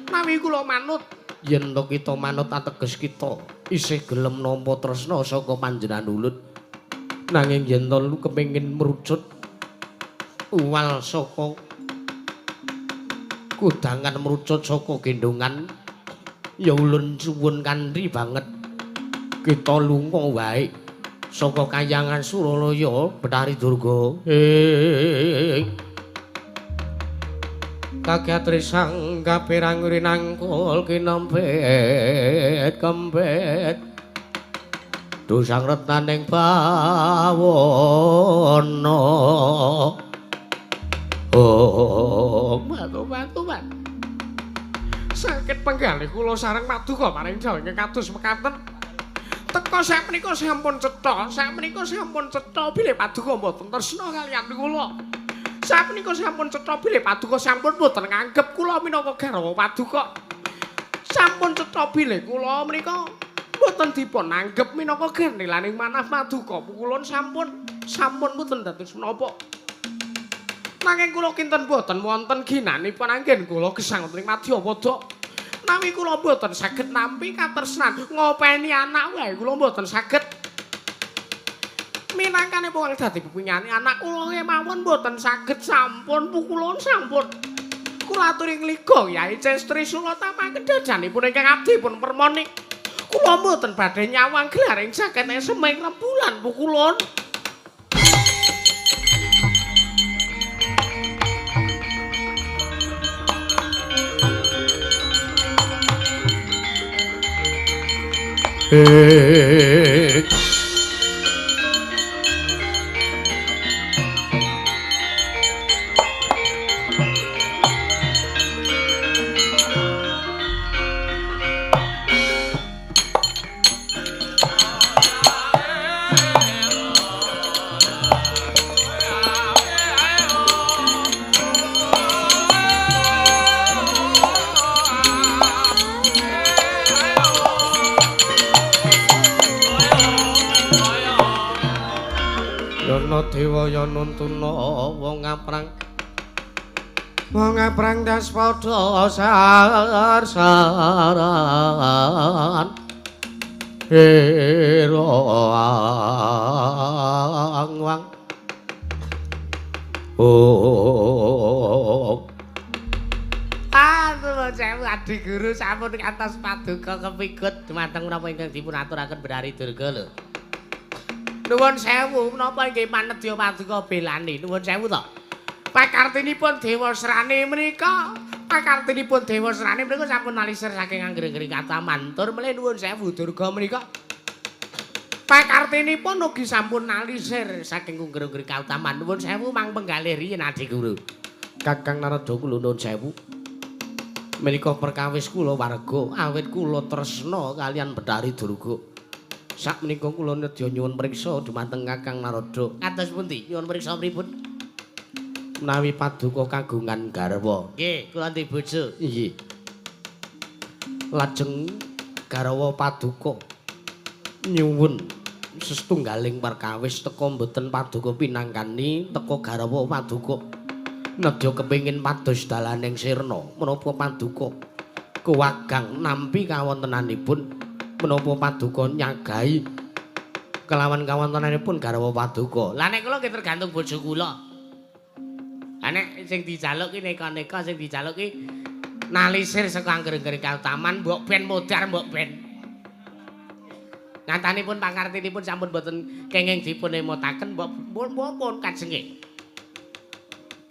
Nawi kula manut yen to kita manut ateges kita isih gelem nampa tresna saka panjenengan ulun. Nanging yen to lu kepengin mrucut uwal saka kudangan mrucut saka gendongan ya ulun suwun kanthi banget kita lunga wae saka Kahyangan Suralaya Betari Durga. Kagatri sangga pirang rinangkul kinempet kempet dusang retaning bawana. Oh, batu. Sakit penggalih kula sareng paduka maring dawuh kados mekaten. Teka sakmenika sampun cetha, bilih paduka mboten tresna kaliyan kula. Sakmenika sampun cetha bilih paduka sampun mboten nganggep kula minangka garwa paduka. Sampun cetha bilih kula menika mboten dipun anggep minangka gendelaning manah paduka. Kulon sampun mboten dados menapa. Nanging kula kinten mboten wonten ginanipun anggen kula gesang wonten ing Madyapada. Nawi kula mboten saged nampi katresnan ngopeni anak wae kula mboten saged. Minangkane wong dadi pepingane anak kula kemawon mboten saged sampun pukulon sampun. Kula aturi ngliga Kyai Cestri Sulata pakedadanipun ingkang abdi pun permoni. Kula mboten badhe nyawang gelaring saged semeng rembulan pukulon. Dewa ya nuntuna wong ngaprang das padha sarsaran angwang Sewu Adi Guru sampun kantos paduka kepikut dumateng menapa ingkang dipun aturaken Betari Durga lho. Nuwun sewu, menapa inggih manedya paduka belani? Nuwun sewu to. Pakartinipun Dewa Srani menika, pakartinipun Dewa Srani menika sampun nalisir saking angger-angger kataman. Tur melih nuwun sewu Durga menika. Pakartinipun ugi sampun nalisir saking angger-angger kataman. Nuwun sewu mang penggalih riyin Adi Guru. Kakang Narada kula nuwun sewu. Menika perkawis kula warga, awit kula tresna kalian Bathari Durga. Sakmenika kula nedya nyuwun priksa dumateng Kakang Narada. Kados pundi? Nyuwun priksa pripun? Menawi paduka kagungan garwa. Nggih, kula ndek bojo. Nggih. Lajeng garwa paduka nyuwun setunggaling perkawis teka mboten paduka pinanggani teka garwa paduka. Nedya kepengin pados dalaning sirna menapa paduka kuwagang nampi kawontenanipun menapa paduka nyagahi kelawan kawontenanipun garwa paduka. Lah nek kula nggih tergantung bojo kula. Lah nek sing dijaluk ki neka-neka sing dijaluk ki nalisir saka angger-angger kautaman mbok ben modar mbok ben. Ngantanipun pangartinipun sampun boten kenging dipun emotaken mbok pun kajenge.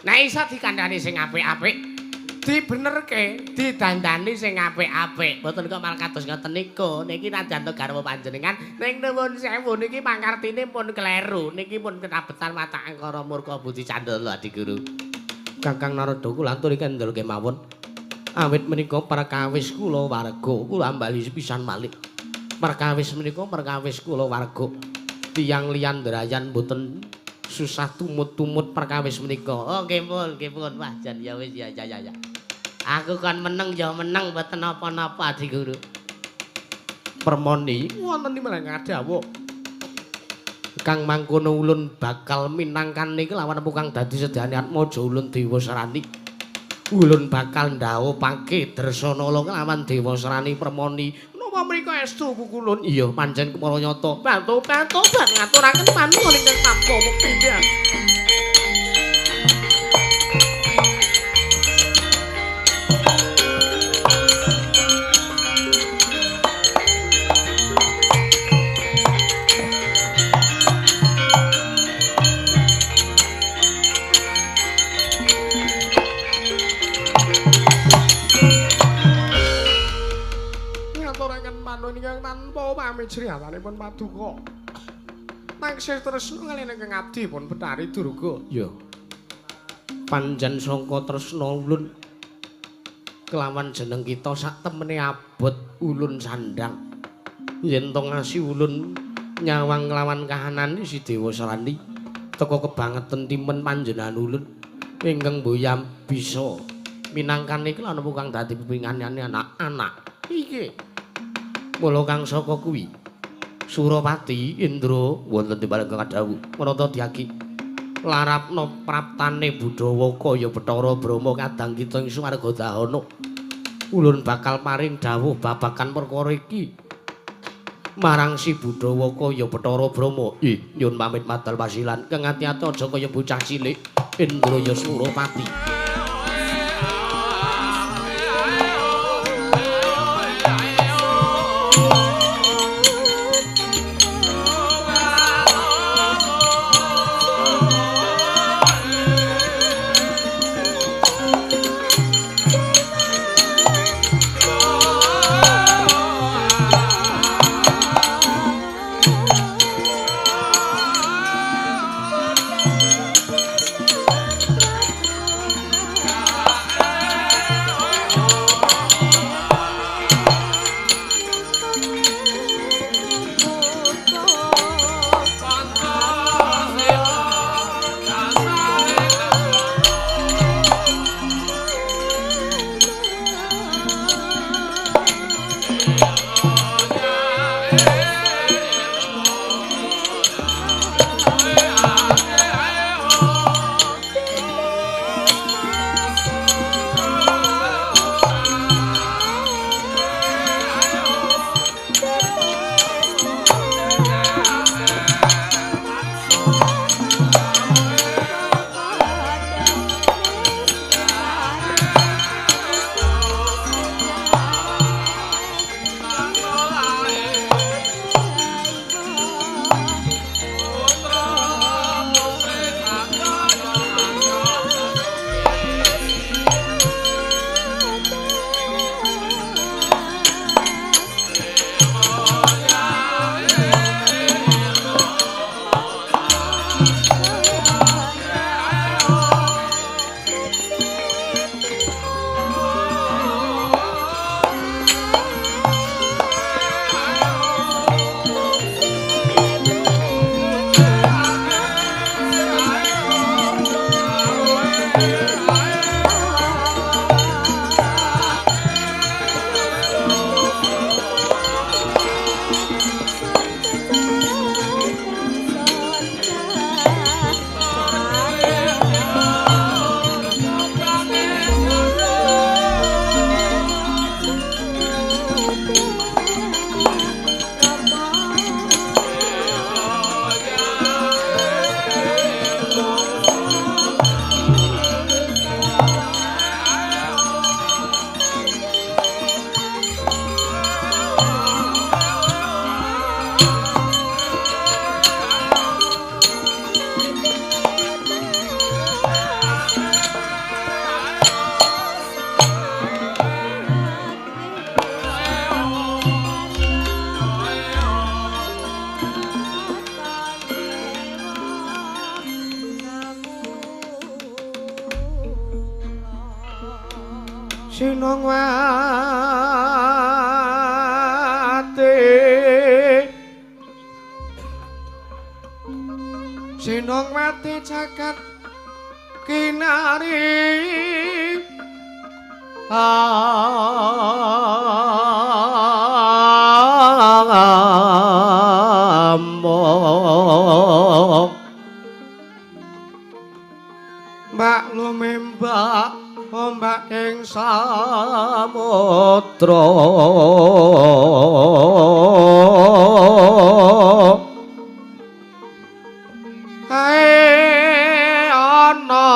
Nek iso dikandhani sing apik-apik dibenerke, didandani sing apik-apik. Mboten kok malah kados ngoten niku. Niki nadyanto garwa panjenengan ning nuwun sewu niki pangartine pun kleru. Niki pun ketabetan watak angkara murka budi candala Adi Guru. Kakang Narada kula aturi kendel kemawon. Awit menika perkawis kula warga, kula ambali pisan malih. Perkawis menika perkawis kula warga. Tiyang liyan ndrayan mboten susah tumut-tumut perkawis menika. Oh nggih pun, Wah jan ya wis ya. Aku kan meneng ya meneng mboten napa-napa Adi Guru. Permoni wonten marang kadhawuh. Kang mangkono ulun bakal minangkani kelawan kang dadi sedane Atmaja ulun Dewa Srani. Ulun bakal ndhawuhake Dresana kelawan Dewa Srani Permoni. Napa mrika estu kukulun? Iya pancen kemara nyata. Bantu ngaturaken panuwun ingkang sampun pindhah. Ingkang tanpa pamit sriyatanipun paduka. Taksih tresna kaliyan ingkang abdi pun Bathari Durga. Ya. Panjen sangka tresna ulun kelawan jeneng kita sak temene abot ulun sandang. Yen to ngasi ulun nyawang kelawan kahanan si Dewa Srani teka kebangeten timen panjenengan ulun ingkang mboyam bisa minangkani kelawan kang dadi pepingane anak-anak. Iki mula kang saka kuwi Suropati Indra wonten timbalan kadhawuh menata diagi larapna praptane Budhawa kaya Bathara Brahma kadang kita ing swarga dahana ulun bakal paring dawuh babagan perkara iki marang si Budhawa kaya Bathara Brahma. Nyun pamit madal pasilan kang ati-ati aja kaya bocah cilik Indraya Suropati. Sinongwati Sinongwati jagat kinari Mbak lumembak ombak ing samudra ae ana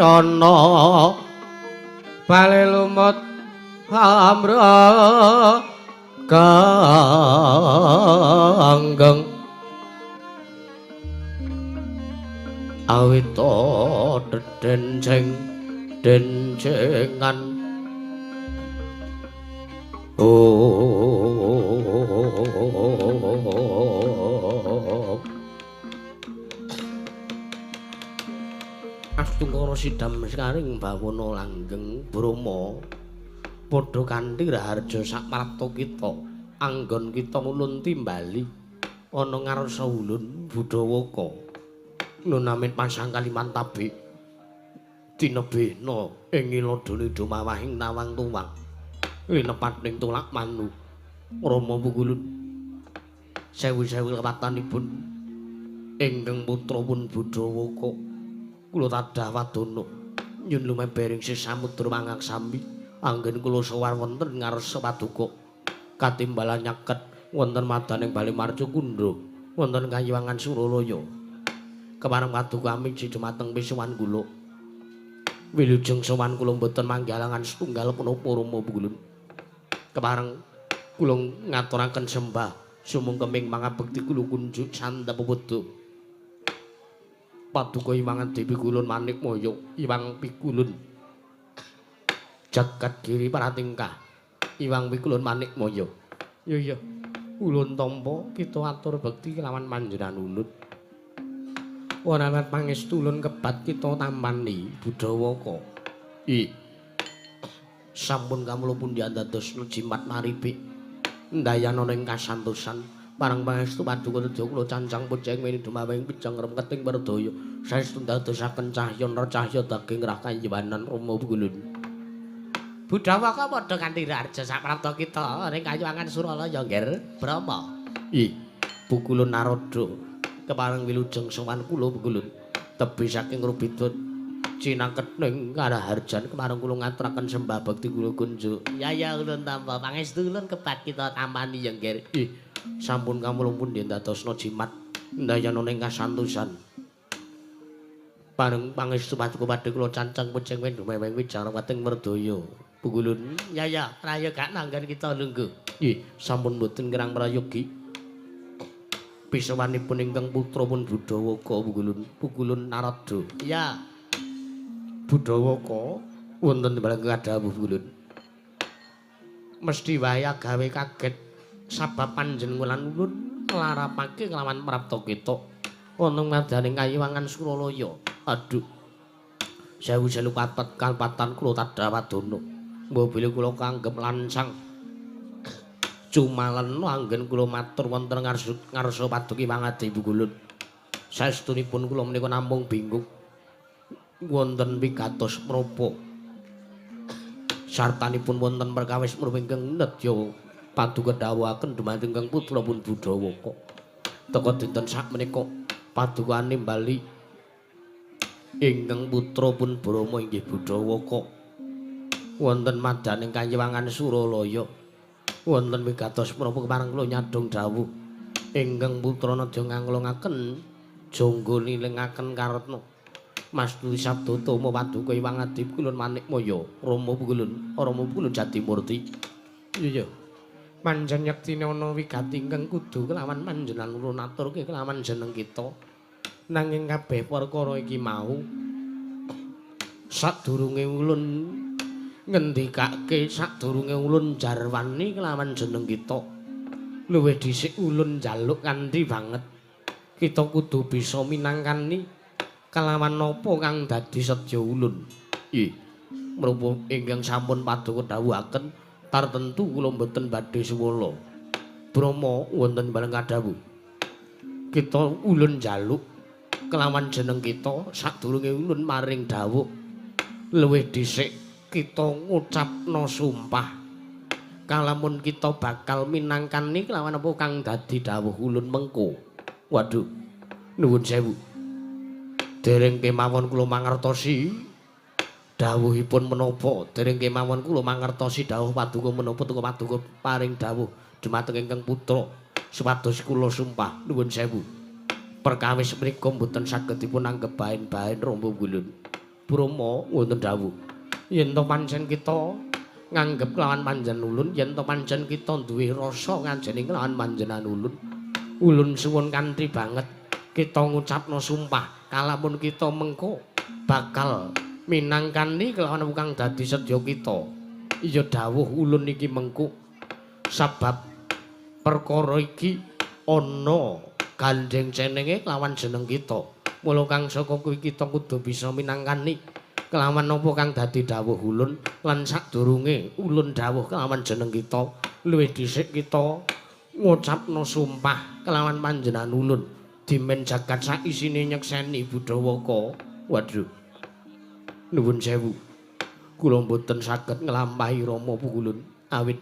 ana bale lumut amra kanggeng awita dedenjeng denjengan Astungkara sidam sekaring bawana langgeng Brama padha kanthi raharja saprapta kita anggon kita mulun timbali ana ngarsa ulun Budhawaka nunamit pasang kaliman tabe tinebena ing iladane dumawahing nawang tuwang linepat ning tulak manu Rama Pukulun sewu-sewu lepatanipun ingkang putra pun Budhawaka kula tadah wadana nyun lumebering sesamudra mangaksami anggen kula sowar wonten ngarsa paduka katimbalan nyaket wonten madaning Bali Marca Kundra wonten Kayiwangan Suralaya kepareng paduka miji dumateng pisuwan kula wilujeng sowan kula mboten manggalangan setunggal punapa Rama Pukulun kepareng kula ngaturaken sembah sumengkeming mangabekti kula kunjuk sandapaweda Paduka Iwangan Dewi Kulun Manik Maya Iwang Pikulun Jagat Giri Pratingkah Iwang Pikulun Manik Maya iya ulun tampa kita atur bekti kelawan panjenengan ulun wanawet pangestu ulun kebat kita tampani Budhawaka sampun kamula pundi andadosna jimat maribik ndayana ing kasantosan parang pangestu paduka nedya kula cancang puceng meni dumawing pijang remketing perdaya saestu dadosaken cahya ner cahya daging rah kayiwanan Rama Pukulun Budhawaka padha kanthi raharja saprapta kita ning Kayiwangan Suralaya nggih Brama Pukulun Narada kepareng wilujeng sowan kula Pukulun tebih saking rubidut cinangket ning karaharjan kemareng kula ngaturaken sembah bekti kula kunjuk ya ulun tampa pangestu ulun kebat kita tampani ya nggih sampun kamula pundi ndadosna jimat ndayana ing kasantosan pareng pangestu paduka padhe kula cancang puceng wen dumeweng wicara wating merdaya Pukulun ya raya gak nanggan kita lungguh sampun mboten kirang prayogi pisawanipun ingkang putra pun Budhawaka Pukulun Narada ya Budhawaka wonten timbalan kadhawuh Pukulun mesti wae gawe kaget sabab panjenengan ulun nglarapake kelawan prapta kita wonten madaning Kayiwangan Suralaya aduh sewu-sewu kalpatan kula tadah wadana mbah bilih kula kanggep lancang cumalen anggen kula matur wonten ngarsa paduka Iwang Adi Pukulun saestunipun kula menika namung bingung wonten wigatos menapa sartanipun wonten perkawis menapa ingkang nedya paduka dawuhaken dumateng ingkang putra pun Budhawaka teka dinten sakmenika paduka nimbali ingkang putra pun Brama inggih Budhawaka wonten madaning Kayiwangan Suralaya wonten wigatos menapa kepareng kula nyadong dawuh ingkang putra nedya nganglungaken jangga nilingaken karetna Mastuti Sabdatama paduka Iwang Adi Pukulun Manik Maya Rama Pukulun Jatimurti iya panjen yektine ana wigati ingkang kudu kelawan panjenengan ulun aturke kelawan jeneng kita nanging kabeh perkara iki mau sadurunge ulun ngendikake sadurunge ulun jarwani kelawan jeneng kita luwih dhisik ulun njaluk kanthi banget kita kudu bisa minangkani kalawan napa kang dadi sedya ulun. Nggih, menapa ingkang sampun paduka dawuhaken tartentu kula mboten badhe suwala. Brama wonten bareng kadhawuh. Kita ulun njaluk kelawan jeneng kita sadurunge ulun maring dawuh luwih dhisik kita ngucapna sumpah kalamun kita bakal minangkani kelawan apa kang dadi dawuh ulun mengko. Waduh, nuwun sewu. Dereng kemawon kula mangertosi dawuhipun menapa, dereng kemawon kula mangertosi dawuh paduka menapa teka paduka paring dawuh dumateng ingkang putra supados kula sumpah nuwun sewu. Perkawis menika mboten saged dipun anggep bahen-bahen rombo gulun. Brama wonten dawuh. Yen to pancen kita nganggep kelawan panjenengan ulun, yen to pancen kita duwe rasa ngajeni kelawan panjenengan ulun, ulun suwun kanthi banget kita ngucapna sumpah kalamun kita mengko bakal minangkani kelawan kang dadi sedya kita. Iya dawuh ulun iki mengko sabab perkara iki ana gandeng cenenge kelawan jeneng kita. Mula kang saka kuwi kita kudu bisa minangkani kelawan napa kang dadi dawuh ulun lan sadurunge ulun dawuh kelawan jeneng kita luwih dhisik kita ngucapna sumpah kelawan panjenengan ulun dimen jagat sak isine nyekseni Budhawaka. Waduh, nuwun sewu, kula mboten saged nglampahi rama pukulun awit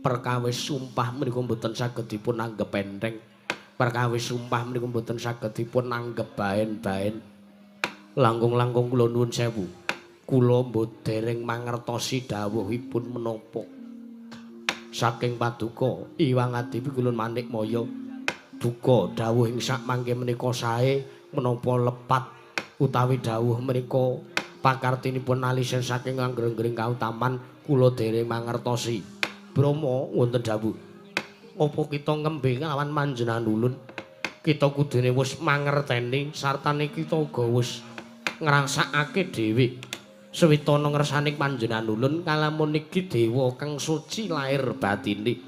perkawis sumpah menika mboten saged dipun anggep enteng. Perkawis sumpah menika mboten saged dipun anggep bahen-bahen. Langkung-langkung kula nuwun sewu, kula mboten dereng mangertosi dawuhipun menapa. Saking paduka iwang adipi kulun manik maya duka dawuh ing sak mangke menika sae menapa lepat utawi dawuh menika pakartinipun nalisen saking anggreng-gring kautaman kula dereng mangertosi. Brama wonten dawuh. Apa kita ngembe kelawan panjenengan ulun? Kita kudune wis mangerteni sartane kita uga wis ngrasakake dhewe switana ngersaning panjenengan ulun kalamun iki dewa kang suci lair batine.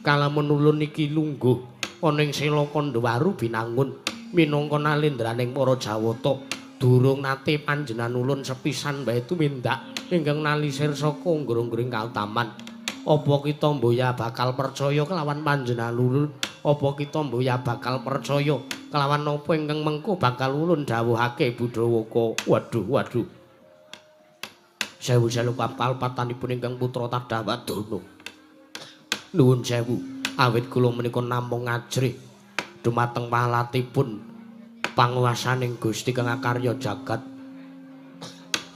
Kalamun ulun iki lungguh ana ing Sela Kandhawaru binangun minangka nalendraning para Jawata durung nate panjenengan ulun sepisan bae tumindak ingkang nalisir saka nggring-gring kautaman. Apa kita mboya bakal percaya kelawan panjenengan ulun? Apa kita mboya bakal percaya kelawan napa ingkang mengko bakal ulun dawuhake Budhawaka? Waduh. Sewu-sewu palpatanipun ingkang putra Tadhawadana. Nuwun sewu, awit kula menika namung ngajrih dumateng palatipun panguwasaning Gusti kang akarya jagat.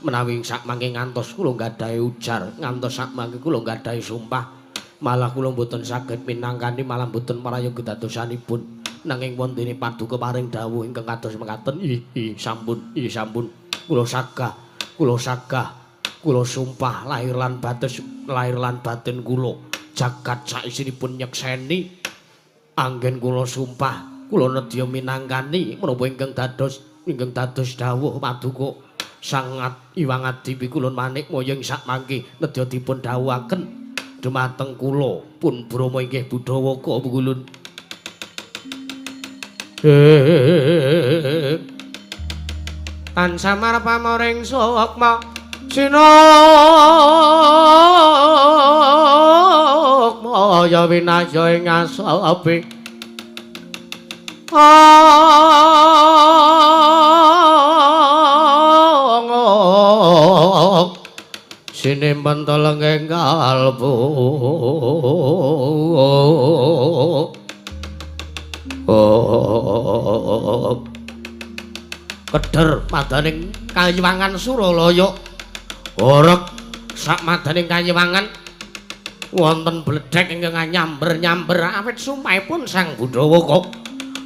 Menawi sak mangke ngantos kula nggadahi ujar, ngantos sak mangke kula nggadahi sumpah, malah kula mboten saged minangkani, malah mboten prayoga dadosanipun. Nanging wondene paduka paring dawuh ingkang kados mekaten, sampun. Kula sagah kula sumpah lahir lan batin kula jagat saisinipun nyekseni anggen kula sumpah kula nedya minangkani menapa ingkang dados dawuh paduka sangat iwang adipi kulon manik moyeng sak mangke nedya dipun dawuhaken dumateng kula pun Brama inggih Budhawaka pukulun. Tansah marpamoring sukma sinukmaya winaya ing asapi sinimpen teleng ing kalbu keder madaning kayiwangan Suralaya. Orek sak madaning kayiwangan wonten bledhek ingkang nyamber-nyamber awit sumpahipun Sang Budhawaka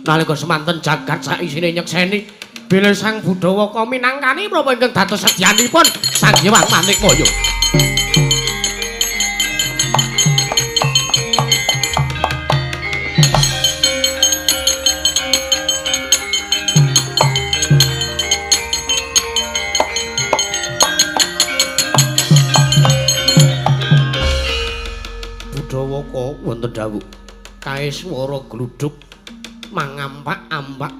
nalika semanten jagat sak isine nyekseni bilih Sang Budhawaka minangkani menapa ingkang dados sedyanipun Sang Hyang Manikmaya. wonten dawuh kae swara gluduk mangampak-ampak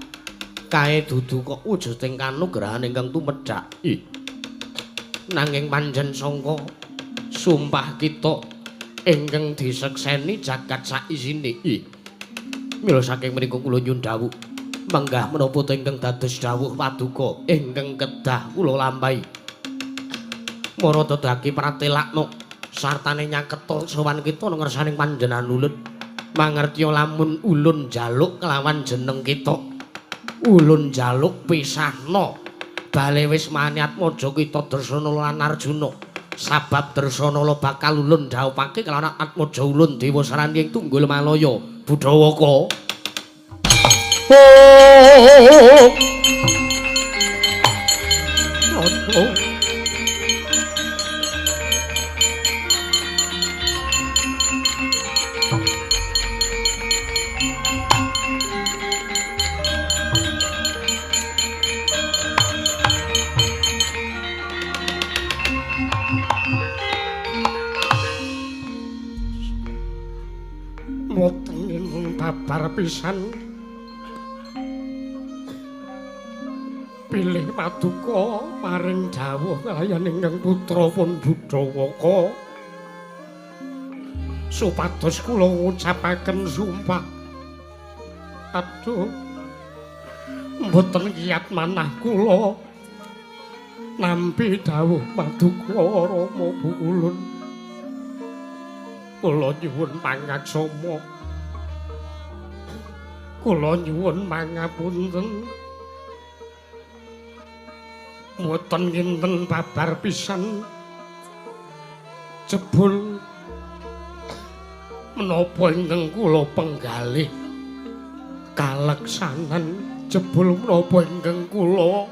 kae dudu kok wujuding kanugrahan ingkang tumedhak nanging panjen sangka sumpah kita ingkang disekseni jagat saisine mila saking mriku kula nyuwun dawuh menggah menapa ingkang dados dawuh paduka ingkang kedah kula lampahi marata dadi pratelakna sartane nyaketa sowan kita ngersaning panjenengan ulun mangertya lamun ulun jaluk kelawan jeneng kita ulun jaluk pisahna bale wis maniat maja kita Drsana lan Arjuna sabab Drsana bakal ulun dhawuhake kelawan Atmaja ulun Dewa Sarani ing Tunggul Malaya Budhawaka babar pisan pilih paduka paring dawuh kaliyan ingkang putra pun Budhawaka supados kula ngucapaken sumpah aduh mboten kiyat manah kula nampi dawuh paduka Rama Bukulun kula nyuwun pangaksama kula nyuwun pangapunten mboten kinten babar pisan jebul menapa ingkang kula penggalih kaleksanan jebul menapa ingkang kula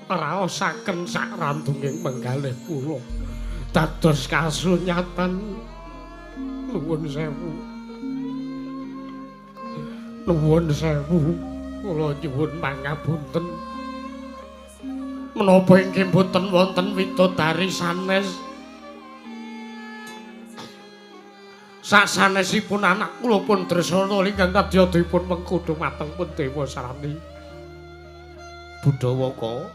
raosaken sak randunging penggalih kula dados kasunyatan nuwun sewu nuwun sewu kula nyuwun pangapunten menapa inggih boten wonten widodari sanes sasanesipun anak kula pun Drsana ingkang kadya dipun mengkudu mateng pun Dewa Sarani Budhawaka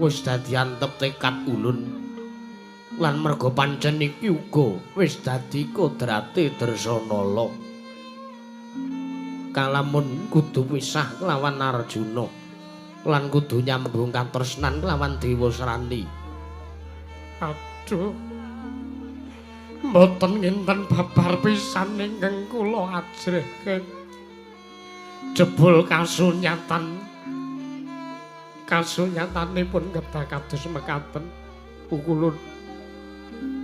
wis dadi antep tekad ulun lan merga pancen iki uga wis dadi kodrate Drsana kalamun kudu pisah kelawan Arjuna lan kudu nyambung katresnan kelawan Dewa Sarani aduh mboten kinten babar pisan ingkang kula ajrehken jebul kasunyatanipun kedah kados mekaten Pukulun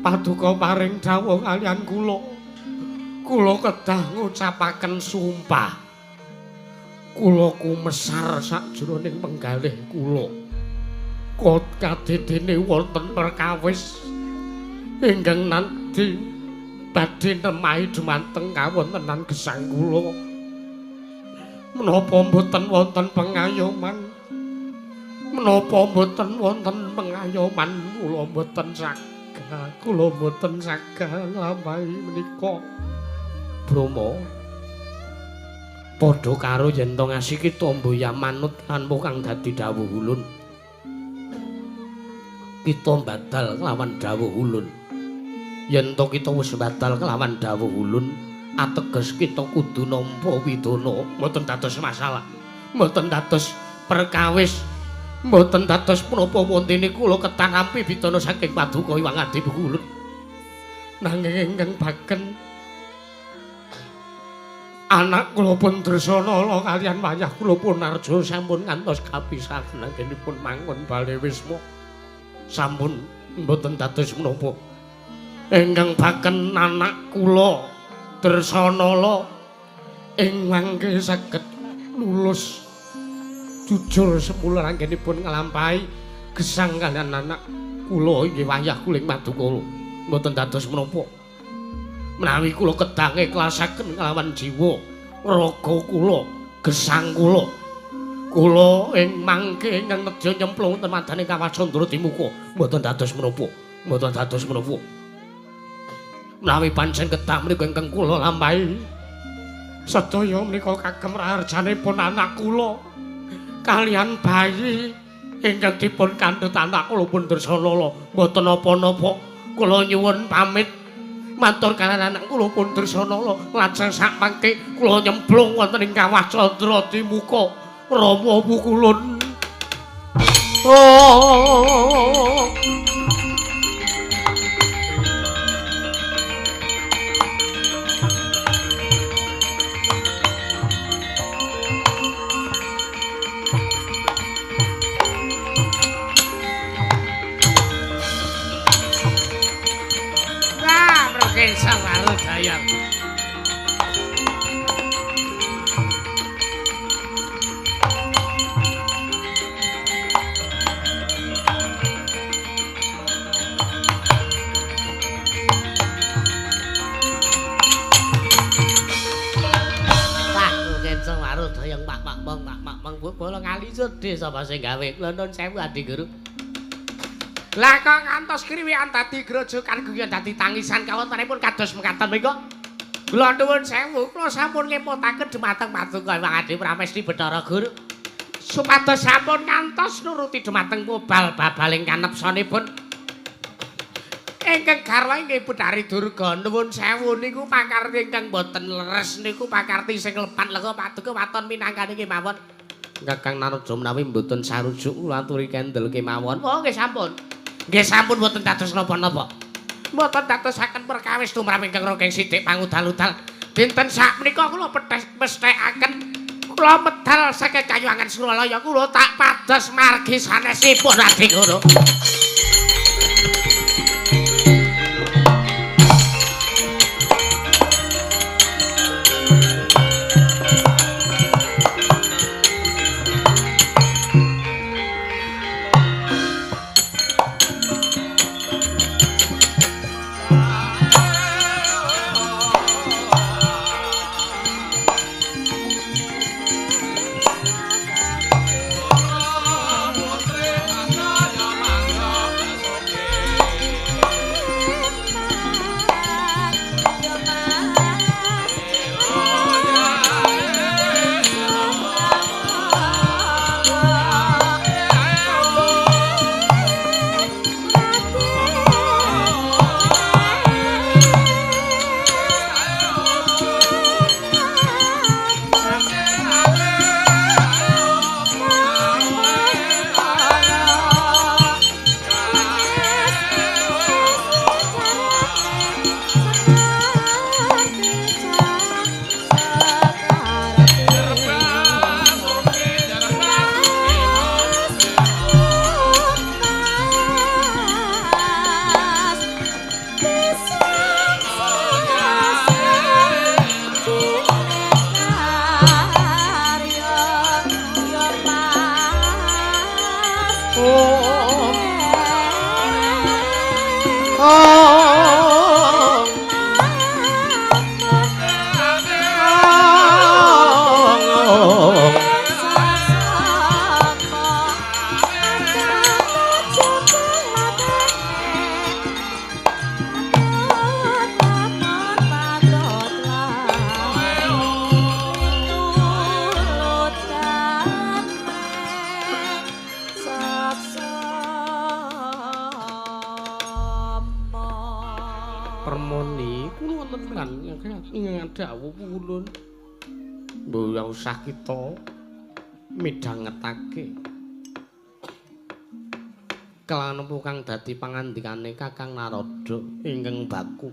paduka paring dawuh kaliyan kula kedah ngucapaken sumpah kula kumesar sakjroning penggalih kula kadidene wonten perkawis ingkang nanti badhe nemahi dumateng kawontenan gesang kula menapa mboten wonten pengayoman kula mboten saged lampahi menika Brama padha karo yen to ngasih kita mboya manut tanpa kang dadi dawuh ulun kita badal kelawan dawuh ulun yen to kita wis badal kelawan dawuh ulun ateges kita kudu nampa widana mboten dados masalah mboten dados perkawis mboten dados menapa wontene kula ketanampi widana saking paduka Hyang Adi Bukulun nanging ingkang baken anak kula pun Drsana kaliyan wayah kula pun Arjuna sampun ngantos kapisahan anggenipun mangun bale wisma sampun mboten dados menapa ingkang baken anak kula Drsana ing mangke saged lulus jujur semula anggenipun nglampahi gesang kaliyan anak kula inggih wayah kuling paduka mboten dados menapa menawi kula kedang ikhlasaken kelawan jiwa raga kula gesang kula ing mangke ingkang nedya nyemplung wonten madane Kawasandra Dimuka mboten dados menapa menawi pancen kedah menika ingkang kula lampahi. Sedaya menika kagem raharjanipun anak kula kalian bayi ingkang dipun kandhet anak kula pun Dresana. Mboten napa-napa kula nyuwun pamit matur kaliyan anak kula pun Dresana. Lajeng sak mangke kula nyemplung wonten ing kawah Candra Dimuka Rama Pukulun. Oh. Sang Warudayang. Pak kula ngali sedih sapa sing gawe nuwun sewu Adi Guru. Lah kok ngantos kriwikan dadi grojokan guyon dadi tangisan kawontenipun kados mekaten menika. Kula nuwun sewu, kula sampun ngepotaken dhumateng Paduka Hyang Adi Pramesti Bathara Guru. Supados sampun ngantos nuruti dhumateng babal-babaling kanepsanipun. Ingkang garwa inggih Putari Durga nuwun sewu niku pakarti ingkang boten leres niku pakarti sing lepat lega Paduka waton minangkani kemawon. Kakang Narada menawi mboten sarujuk kula aturi kendel kemawon. Oh nggih sampun. Nggih sampun mboten dados napa-napa. Mboten dadosaken perkawis tumrap ingkang rongkeng sithik pangudal-udal. Dinten sak menika kula mesthekaken kula medal saking Kayuwangan Suralaya kula tak pados margi sanesipun Adi Guru. Usah kita midhangetake kelawan kang dadi pangandikane Kakang Narada ingkang baku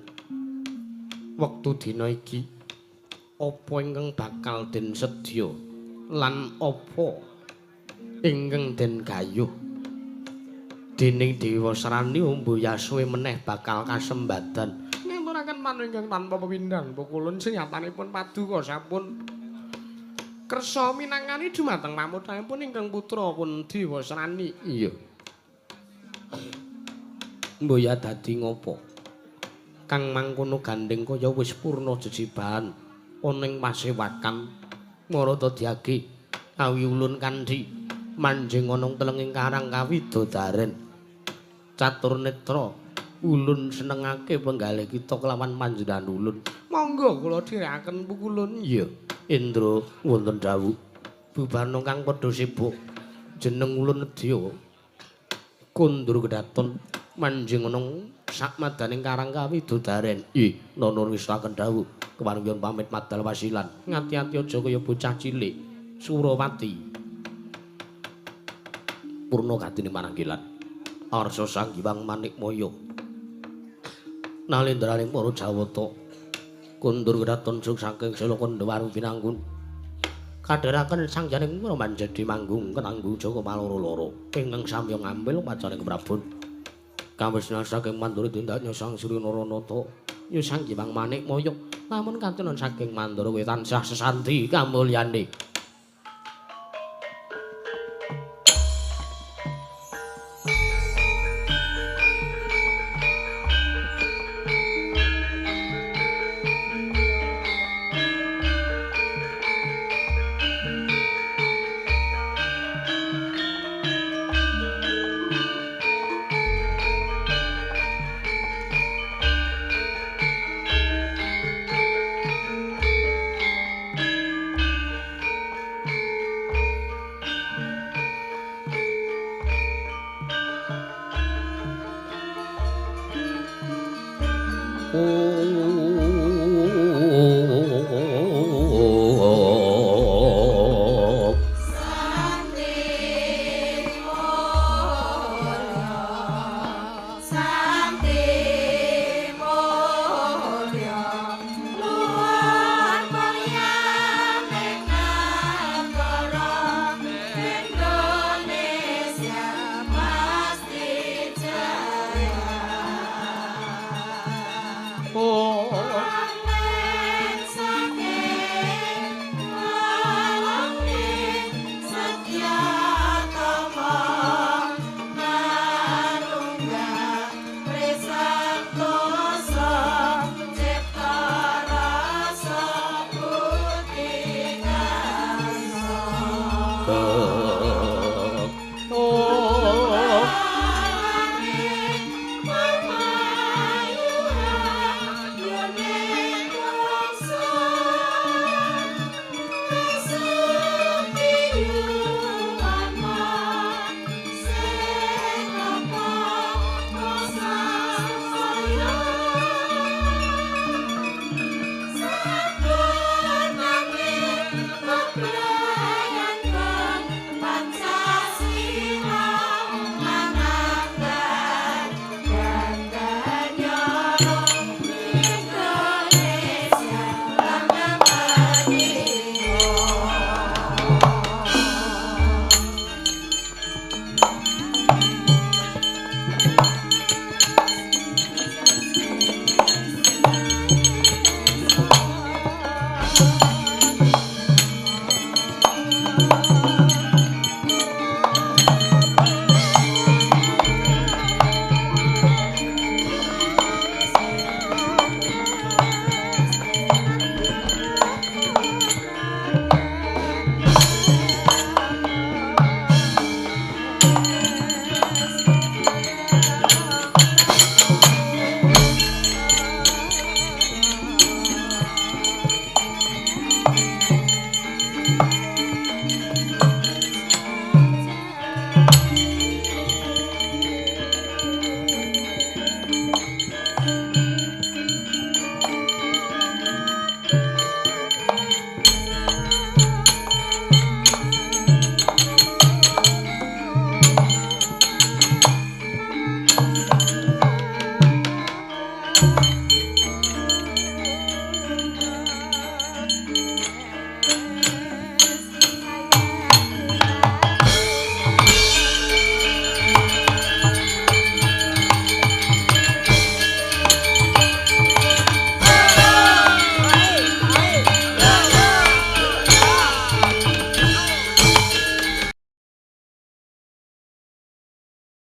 wektu dina iki apa ingkang bakal den sedya lan apa ingkang den gayuh dening Dewi Wasrani umbuh yasuwe meneh bakal kasembadan ngaturaken manunggal ingkang tanpa pepindhan pukulun senyatanipun Paduka sampun kersa minangkani dumateng pamutranipun ingkang putra pun Dewi Wasrani. Iya. Mboya dadi ngopo? Kang mangkono gandeng kaya wis purna jejibahan ana ing pasewakan Marata Dyagi awi ulun kandi manjing ana telenging karang kawidodaren Catur Netra ulun senengake penggalih kita kelawan panjenengan ulun. Monggo kula dhirekaken pukulun. Iya. Indra wonten dawuh. Bubana kang padha sibuk. Jeneng ulun nedya. Kundur kedaton manjing ana sakmadaning karang kawidodaren. Nana wisraken dawuh. Keparengipun pamit madal wasilan. Ngati-ati aja kaya bocah cilik. Surawati. Purna kadine mananggilan. Arsa Sanghyang Manikmaya. Nalendraning para Jawata. Kundur kedaton suk saking Selokondhawaru pinanggun. Kadharaken sangjaning para manjadi manggung kenanggung Jaka maloro-loro. Ingkang samya ngambil pacaring Prabon. Kawisna saking mandura tindaknya Sang Sri Naranata. Ya Sanghyang Manikmaya. Lamun katunan saking mandura kowe tansah sesanti kamulyane.